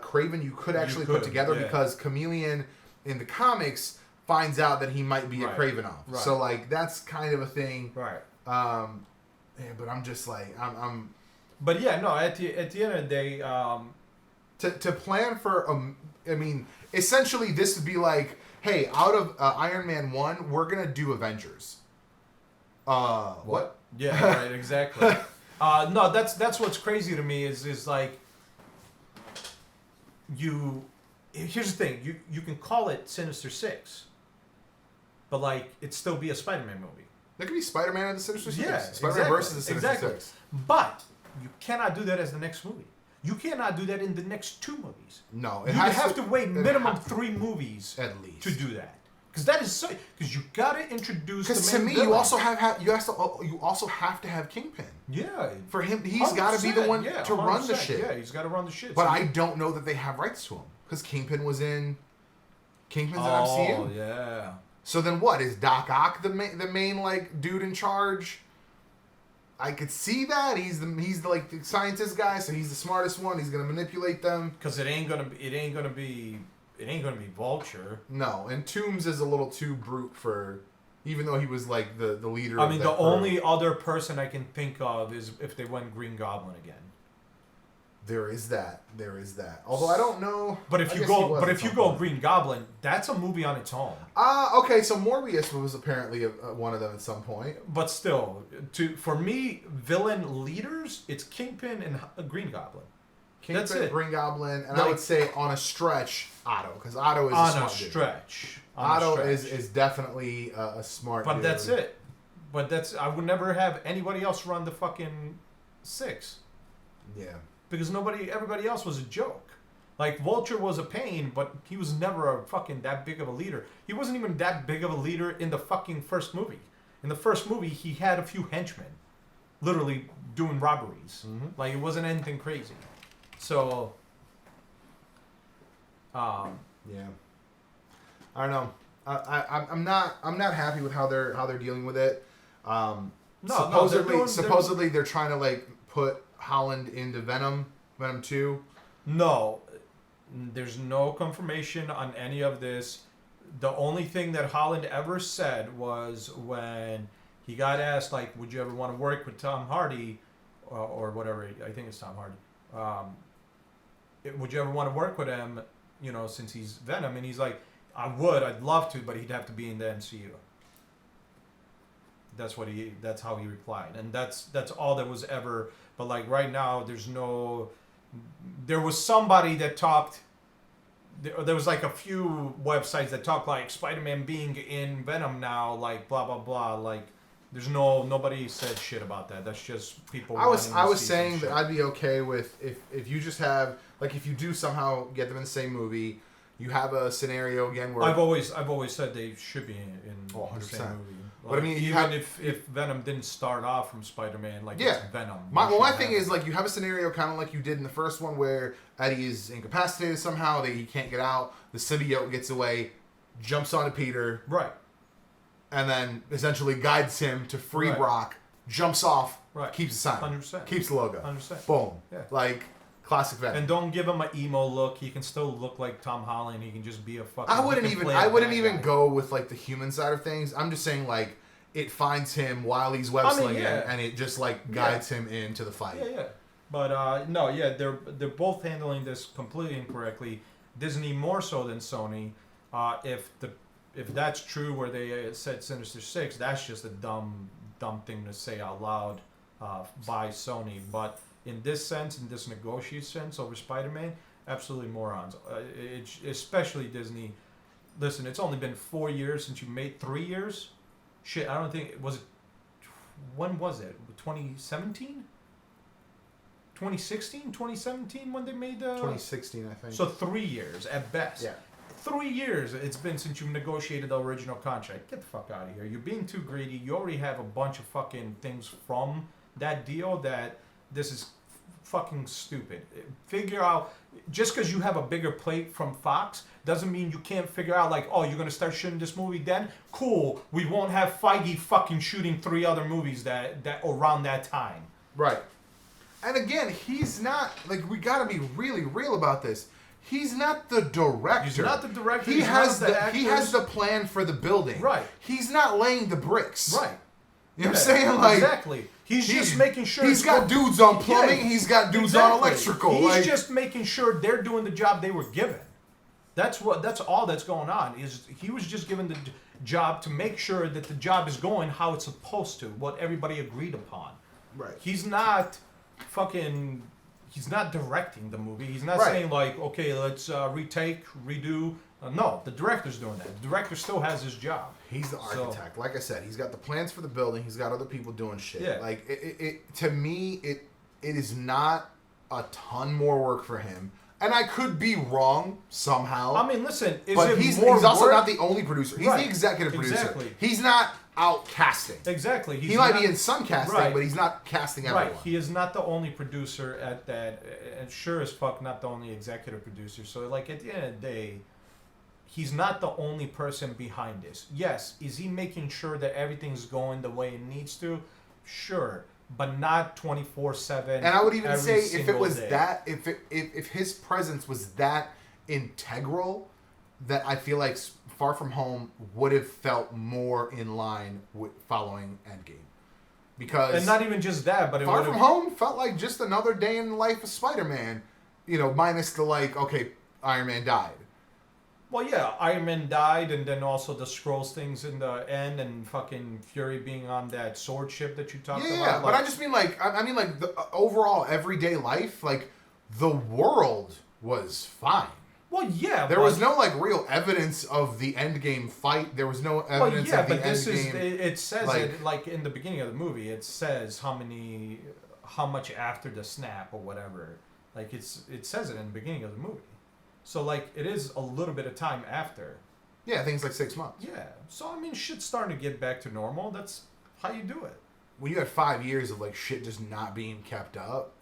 Kraven you could actually put together because Chameleon in the comics finds out that he might be a Kravenoff. Right. So like that's kind of a thing. Right. But I'm just like I'm. But yeah, no. At the end of the day, To plan for I mean, essentially this would be like, hey, out of Iron Man 1, we're gonna do Avengers. What? Yeah, right, exactly. No, that's what's crazy to me is like here's the thing, you can call it Sinister Six, but like it'd still be a Spider-Man movie. There could be Spider-Man and the Sinister Six. Yeah, Spider-Man versus the Sinister Six. But you cannot do that as the next movie. You cannot do that in the next 2 movies. No, you have to wait minimum 3 movies at least to do that. Because that is so. Because you gotta introduce. Because to me, villain. you also have to have Kingpin. Yeah. For him, he's got to be the one to run the shit. Yeah, he's got to run the shit. But so I don't know that they have rights to him because Kingpin's in MCU. Oh yeah. So then what is Doc Ock the main like dude in charge? I could see that he's like the scientist guy, so he's the smartest one. He's gonna manipulate them. Because it ain't gonna be Vulture. No, and Toombs is a little too brute for, even though he was like the leader. I mean, the only other person I can think of is if they went Green Goblin again. There is that. Although I don't know. But if you go Green Goblin, that's a movie on its own. Okay. So Morbius was apparently one of them at some point. But still, for me, villain leaders, it's Kingpin and Green Goblin. Kingpin, that's it. Green Goblin, and I would say on a stretch, Otto, because Otto is a smart stretch. Otto is definitely a smart. But dude. That's it. But I would never have anybody else run the fucking 6. Yeah. Because everybody else was a joke. Like, Vulture was a pain, but he was never a fucking that big of a leader. He wasn't even that big of a leader in the fucking first movie. In the first movie, he had a few henchmen, literally doing robberies. Mm-hmm. Like, it wasn't anything crazy. So, yeah, I don't know. I'm not happy with how they're dealing with it. Supposedly they're trying to like put Holland into Venom 2. No, there's no confirmation on any of this. The only thing that Holland ever said was when he got asked, like, would you ever want to work with Tom Hardy, or whatever, I think it's Tom Hardy. Would you ever want to work with him, since he's Venom? And he's like, I'd love to, but he'd have to be in the MCU. That's how he replied. And that's all there was ever. But like right now, there was somebody that talked, there was like a few websites that talk like Spider-Man being in Venom now, like blah, blah, blah. Like there's nobody said shit about that. That's just people. I was saying that I'd be okay with if you just have, like, if you do somehow get them in the same movie, you have a scenario again where I've always said they should be in 100%. the same movie. Like, but I mean, even if Venom didn't start off from Spider-Man, like it's Venom. My thing is, like, you have a scenario kind of like you did in the first one where Eddie is incapacitated somehow, he can't get out, the symbiote gets away, jumps onto Peter, right, and then essentially guides him to free Brock, jumps off, keeps the sign, 100%, keeps the logo, 100%, boom, like classic Venom. And don't give him an emo look. He can still look like Tom Holland. He can just be a fucking. I wouldn't even go with like the human side of things. I'm just saying, like, it finds him while he's web slinging, and it just like guides him into the fight. Yeah. But no, they're both handling this completely incorrectly. Disney more so than Sony. If that's true, where they said Sinister Six, that's just a dumb thing to say out loud by Sony. But in this sense, in this negotiated sense over Spider-Man, absolutely morons. Especially Disney. Listen, it's only been 4 years since you made 3 years. Shit, I don't think when was it? 2017? 2016? 2017 when they made 2016, I think. So 3 years at best. Yeah. 3 years it's been since you negotiated the original contract. Get the fuck out of here. You're being too greedy. You already have a bunch of fucking things from that deal that this is fucking stupid. Figure out, just because you have a bigger plate from Fox doesn't mean you can't figure out, like, oh, you're going to start shooting this movie then? Cool. We won't have Feige fucking shooting 3 other movies that around that time. Right. And again, he's not, like, we got to be really real about this. He's not the director. He's not the director. He has the plan for the building. Right. He's not laying the bricks. Right. You know what I'm saying? Like exactly. He's just making sure he's got dudes on plumbing. He's got dudes on electrical. He's just making sure they're doing the job they were given. That's all that's going on. Is he was just given the job to make sure that the job is going how it's supposed to, what everybody agreed upon. Right. He's not directing the movie. He's not saying like, okay, let's retake, redo. No, the director's doing that. The director still has his job. He's the architect. So, like I said, he's got the plans for the building. He's got other people doing shit. Yeah. Like it to me, it is not a ton more work for him. And I could be wrong somehow. I mean, listen, he's also not the only producer. He's the executive producer. Exactly. He's not out casting. Exactly. He might be in some casting, but he's not casting everyone. Right. He is not the only producer at that, and sure as fuck not the only executive producer. So, like, at the end of the day, he's not the only person behind this. Yes, is he making sure that everything's going the way it needs to? Sure. But not 24/7. And I would even say if it was day. that, if his presence was that integral, that I feel like Far From Home would have felt more in line with following Endgame, because and not even just that, but Far From Home felt like just another day in the life of Spider-Man, minus the okay, Iron Man died. Well, yeah, Iron Man died, and then also the Skrulls things in the end, and fucking Fury being on that sword ship that you talked about. Yeah, but I just mean the overall everyday life, the world was fine. Well, yeah, there was no real evidence of the Endgame fight. There was no evidence of the Endgame. This is it says it in the beginning of the movie. It says how much after the snap or whatever. It says it in the beginning of the movie. So, it is a little bit of time after. Yeah, things like 6 months. Yeah. So, I mean, shit's starting to get back to normal. That's how you do it. When you had 5 years of, shit just not being kept up.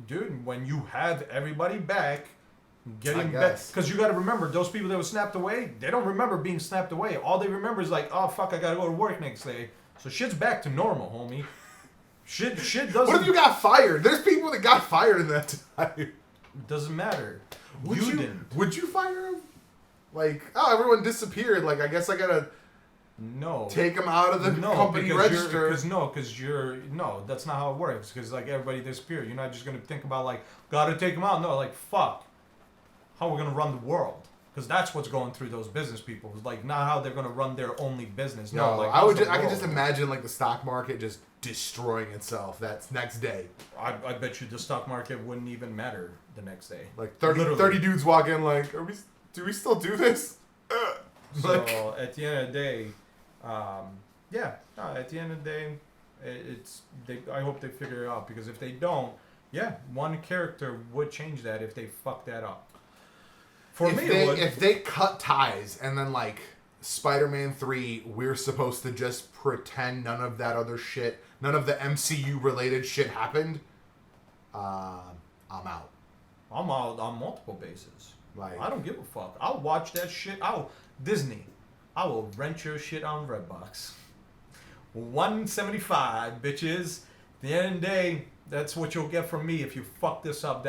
Dude, when you have everybody back, getting back. Because you got to remember, those people that were snapped away, they don't remember being snapped away. All they remember is oh, fuck, I got to go to work next day. So, shit's back to normal, homie. Shit doesn't... What if you got fired? There's people that got fired in that time. Doesn't matter. Would you fire him? Everyone disappeared. I guess I gotta take him out of the company register. No, that's not how it works. Because everybody disappeared. You're not just gonna think about gotta take him out. No, fuck. How we're gonna run the world? Because that's what's going through those business people. Not how they're gonna run their only business. No, I can just imagine the stock market just destroying itself that next day. I bet you the stock market wouldn't even matter the next day. 30 dudes walk in do we still do this? So at the end of the day, at the end of the day, I hope they figure it out, because if they don't, one character would change that if they fuck that up. If they cut ties and then Spider-Man 3, we're supposed to just pretend none of that other shit, none of the MCU related shit happened, I'm out. I'm out on multiple bases. I don't give a fuck. I'll watch that shit. Disney, I will rent your shit on Redbox. $175, bitches. At the end of the day, that's what you'll get from me if you fuck this up.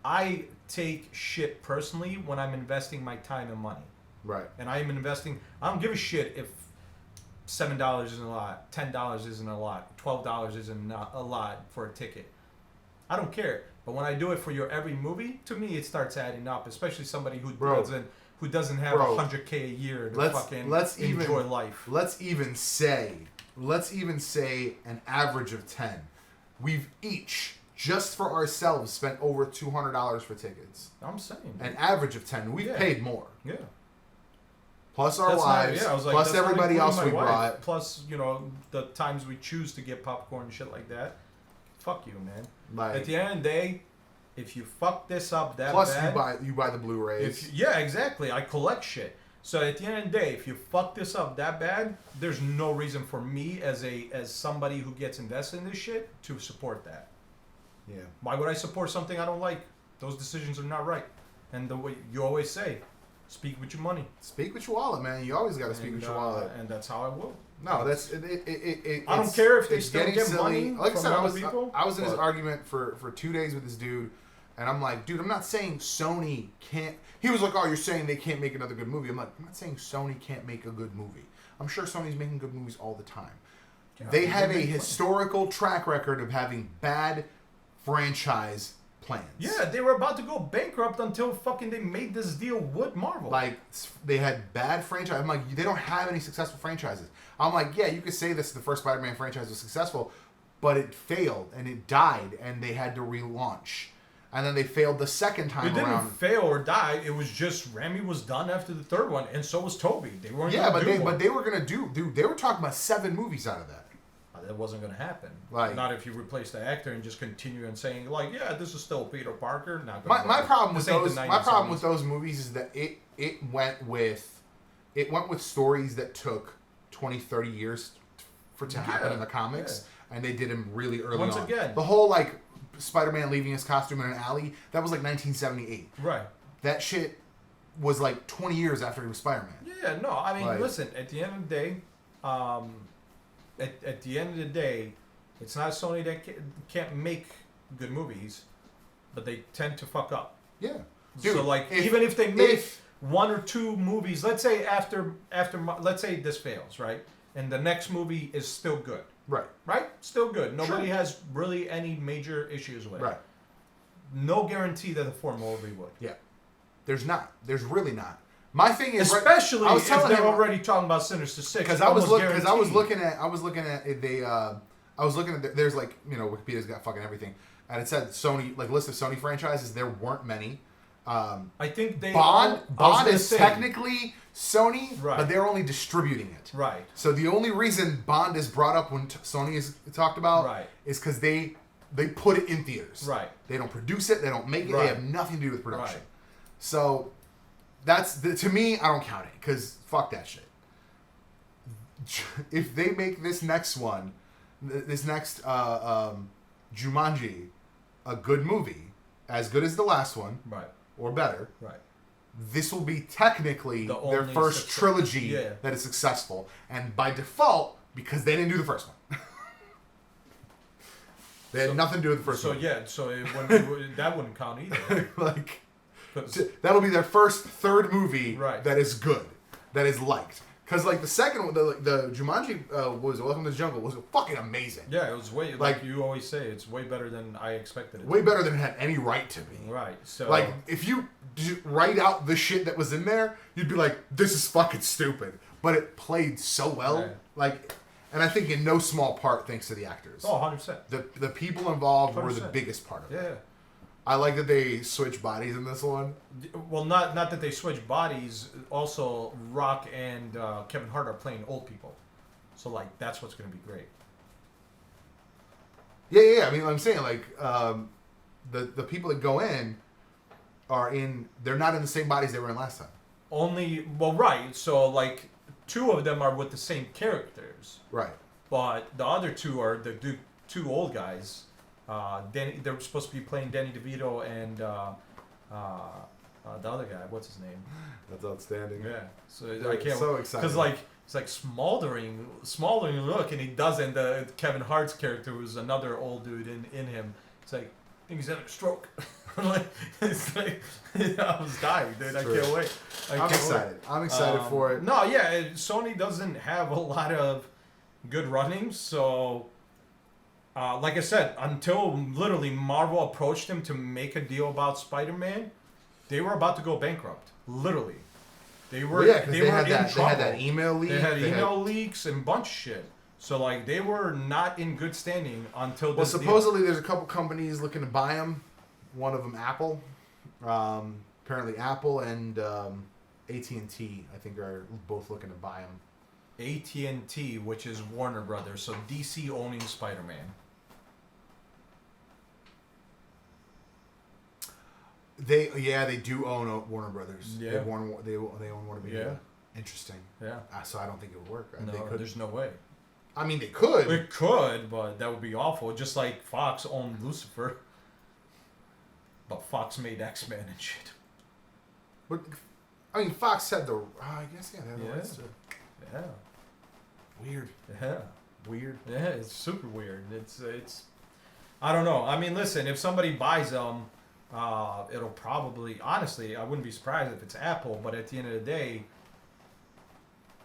I take shit personally when I'm investing my time and money. Right. And I am investing. I don't give a shit if $7 isn't a lot, $10 isn't a lot, $12 isn't a lot for a ticket. I don't care. But when I do it for your every movie, to me it starts adding up. Especially somebody who doesn't have $100K a year to enjoy life. Let's even say an average of 10. We've each, just for ourselves, spent over $200 for tickets. I'm saying. An average of 10. We've paid more. Yeah. Plus our wives. Plus everybody else we brought. Plus, the times we choose to get popcorn and shit like that. Fuck you, man. At the end of the day, if you fuck this up that bad... Plus you buy the Blu-rays. Yeah, exactly. I collect shit. So at the end of the day, if you fuck this up that bad, there's no reason for me as somebody who gets invested in this shit to support that. Yeah. Why would I support something I don't like? Those decisions are not right. And the way you always say, speak with your money. Speak with your wallet, man. You always got to speak with your wallet. And that's how I will. No, that's it. I don't care if they still get silly. money Like I said, people. I was in his argument for 2 days with this dude, and I'm like, dude, I'm not saying Sony can't. He was like, oh, you're saying they can't make another good movie. I'm like, I'm not saying Sony can't make a good movie. I'm sure Sony's making good movies all the time. They have a historical track record of having bad franchise plans. Yeah, they were about to go bankrupt until fucking they made this deal with Marvel. Like, they had bad franchise. I'm like, they don't have any successful franchises. I'm like, yeah, you could say this the first Spider-Man franchise was successful, but it failed and it died and they had to relaunch. And then they failed the second time around. It didn't fail or die. It was just Raimi was done after the third one, and so was Toby. They weren't. Yeah, but they were gonna do. Dude, they were talking about 7 movies out of that. That wasn't gonna happen. Like, not if you replace the actor and just continue and saying like, yeah, this is still Peter Parker. Not my problem with those. My problem with those movies is that it went with stories that took 20, 30 years to happen in the comics, and they did them really early on. Once again, the whole like. Spider-Man leaving his costume in an alley, that was like 1978. Right. That shit was like 20 years after he was Spider-Man. Yeah, no, I mean, listen, at the end of the day, at the end of the day, it's not Sony that can't make good movies, but they tend to fuck up. Yeah. Dude, so like, even if they make 1 or 2 movies, let's say after let's say this fails, right? And the next movie is still good. Right? Still good. Nobody has really any major issues with it. Right. No guarantee that the 4th movie would. Yeah. There's not. There's really not. My thing is, especially if they're already talking about Sinister Six. Because I was looking at there's like, you know, Wikipedia's got fucking everything, and it said Sony, like, list of Sony franchises. There weren't many. I think Bond is technically Sony, but they're only distributing it. Right. So the only reason Bond is brought up when Sony is talked about is because they put it in theaters. Right. They don't produce it. They don't make it. They have nothing to do with production. Right. So that's to me, I don't count it because fuck that shit. If they make this next one, this next Jumanji, a good movie, as good as the last one, or better, this will be technically their first trilogy that is successful, and by default, because they didn't do the first one, they had nothing to do with the first one. So that wouldn't count either. Like, that'll be their first third movie that is good, that is liked. Because, like, the second one, the Jumanji was Welcome to the Jungle, was fucking amazing. Yeah, it was way, like you always say, it's way better than I expected it. Way better than it had any right to be. Right, so... Like, if you write out the shit that was in there, you'd be like, this is fucking stupid. But it played so well. Right. Like, and I think in no small part thanks to the actors. Oh, 100%. The people involved 100%. were the biggest part of it. Yeah. I like that they switched bodies in this one. Well, not that they switched bodies. Also, Rock and Kevin Hart are playing old people, so like that's what's going to be great. Yeah. I mean, I'm saying like the people that go in they're not in the same bodies they were in last time. Right. So like 2 of them are with the same characters. Right. But the other 2 are the 2 old guys. They're supposed to be playing Danny DeVito and the other guy. What's his name? That's outstanding. Yeah. So I can't. So excited. Because like it's like smoldering look, and he doesn't. Kevin Hart's character was another old dude in him. It's like I think he's having a stroke. It's like I was dying, dude. I can't wait. I'm excited. I'm excited for it. No, yeah. Sony doesn't have a lot of good runnings, so. Like I said, until literally Marvel approached him to make a deal about Spider-Man, they were about to go bankrupt. Literally, they were. Well, they were in trouble. They had that email leak. They had email leaks and a bunch of shit. So like they were not in good standing until. Well, supposedly there's a couple companies looking to buy them. One of them, Apple. Apparently, Apple and AT&T, I think, are both looking to buy them. AT&T, which is Warner Brothers, so DC owning Spider-Man. They do own Warner Brothers. Yeah. They own Warner Media. Yeah. Interesting. Yeah. So I don't think it would work. No, there's no way. I mean, they could. It could, but that would be awful. Just like Fox owned Lucifer. But Fox made X-Men and shit. But, I mean, Fox had the... I guess, they had the rights to... Yeah. Weird. Yeah. Weird. Yeah, it's super weird. It's. I don't know. I mean, listen, if somebody buys them, it'll probably... Honestly, I wouldn't be surprised if it's Apple, but at the end of the day...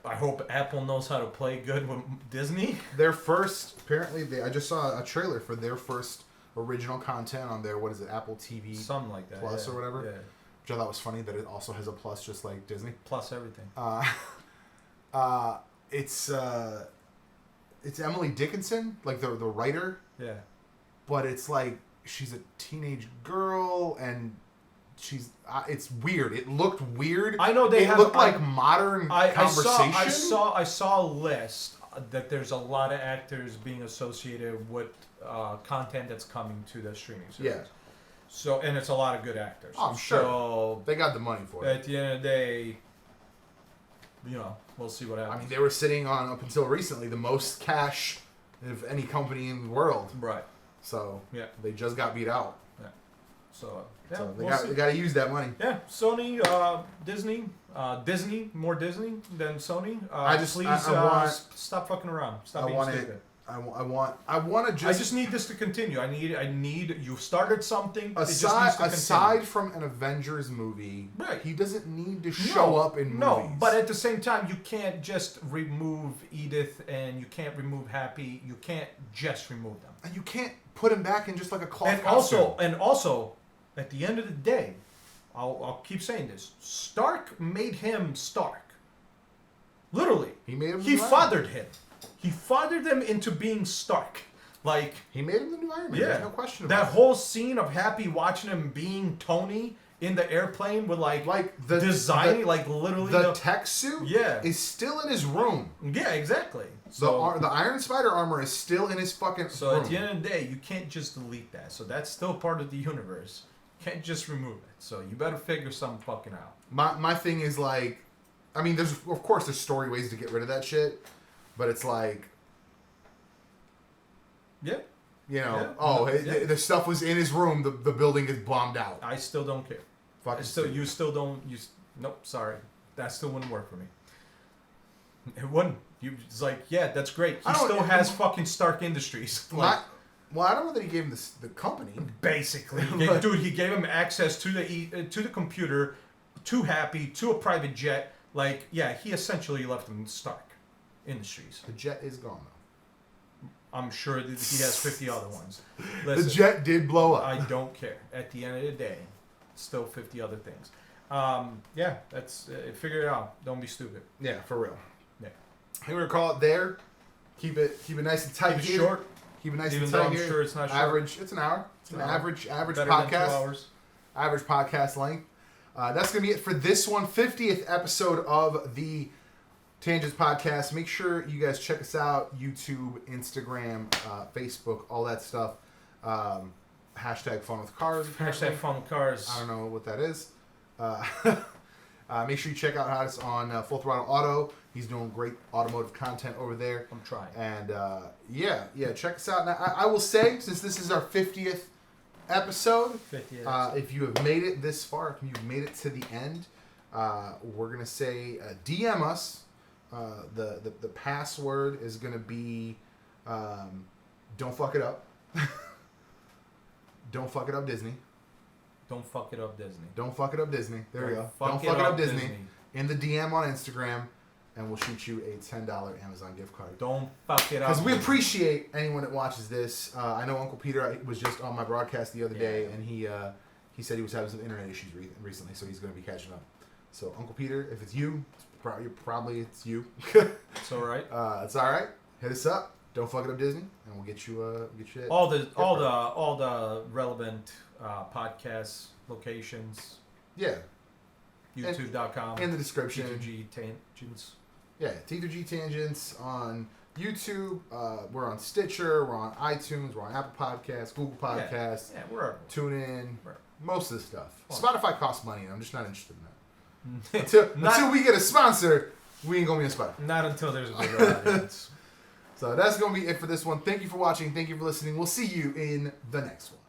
I hope Apple knows how to play good with Disney. Their first, apparently, I just saw a trailer for their first original content on their, what is it, Apple TV Something like that. Plus or whatever. Yeah. Which I thought was funny that it also has a plus just like Disney. Plus everything. It's Emily Dickinson, like the writer. Yeah. But it's like she's a teenage girl and she's it's weird. It looked weird. I know they looked like modern conversation. I saw a list that there's a lot of actors being associated with content that's coming to the streaming service. Yeah. So, and it's a lot of good actors. Oh, I'm sure. So they got the money for it. At the end of the day, we'll see what happens. I mean, they were sitting on, up until recently, the most cash of any company in the world. Right. So, yeah, they just got beat out. Yeah. So they got to use that money. Yeah. Sony, Disney, more Disney than Sony. Please stop fucking around. Stop being stupid. I want to just. I just need this to continue. I need. You started something. Aside from an Avengers movie, right. He doesn't need to show up in movies. No, but at the same time, you can't just remove Edith and you can't remove Happy. You can't just remove them. And you can't put him back in just like a cloth costume. And also, at the end of the day, I'll keep saying this. Stark made him Stark. Literally, he fathered him. He fathered them into being Stark. Like, he made him the new Iron Man. Yeah, no question about that. That whole scene of Happy watching him being Tony in the airplane with like the designing, like literally the tech suit. Yeah, is still in his room. Yeah, exactly. So the Iron Spider armor is still in his fucking room. So at the end of the day, you can't just delete that. So that's still part of the universe. You can't just remove it. So you better figure something fucking out. My thing is like, I mean, there's story ways to get rid of that shit. But it's like, yeah, the stuff was in his room. The building is bombed out. I still don't care. You still don't. Nope. Sorry, that still wouldn't work for me. It wouldn't. It's like, yeah, that's great. He still has fucking Stark Industries. Like, well, I don't know that he gave him the company. Basically, dude, he gave him access to the computer, to Happy, to a private jet. Like, yeah, he essentially left him Stark Industries. The jet is gone though. I'm sure that he has 50 other ones. Listen, the jet did blow up. I don't care. At the end of the day, still 50 other things. Yeah, that's figure it out. Don't be stupid. Yeah, for real. Yeah. I think we're gonna call it there. Keep it nice and tight. Keep it short. Keep it nice Even and tight. I'm sure it's not average. short. It's an hour. It's an average Better podcast. Than 2 hours. Average podcast length. That's gonna be it for this one, 50th episode of the Tangents Podcast. Make sure you guys check us out. YouTube, Instagram, Facebook, all that stuff. Hashtag Fun with Cars. Hashtag Fun with Cars. I don't know what that is. Make sure you check out Hodges on Full Throttle Auto. He's doing great automotive content over there. I'm trying. And yeah, check us out. Now, I will say, since this is our 50th episode, if you have made it this far, if you've made it to the end, we're going to say DM us. The password is going to be don't fuck it up. Don't fuck it up, Disney. Don't fuck it up, Disney. Don't fuck it up, Disney. There we go. Don't fuck it up, Disney. In the DM on Instagram, and we'll shoot you a $10 Amazon gift card. Don't fuck it up. Because we appreciate anyone that watches this. I know Uncle Peter was just on my broadcast the other day, and he said he was having some internet issues recently, so he's going to be catching up. So Uncle Peter, if it's you, probably it's you. It's all right. It's all right. Hit us up. Don't fuck it up, Disney, and we'll get you all the relevant podcast locations. Yeah. YouTube.com. In the description. T2G Tangents. Yeah, T2G Tangents on YouTube. We're on Stitcher. We're on iTunes. We're on Apple Podcasts, Google Podcasts. Yeah, we're TuneIn. Most of the stuff. Well, Spotify costs money, and I'm just not interested in that. Until we get a sponsor, we ain't going to be on Spotify. Not until there's a bigger audience. So that's going to be it for this one. Thank you for watching. Thank you for listening. We'll see you in the next one.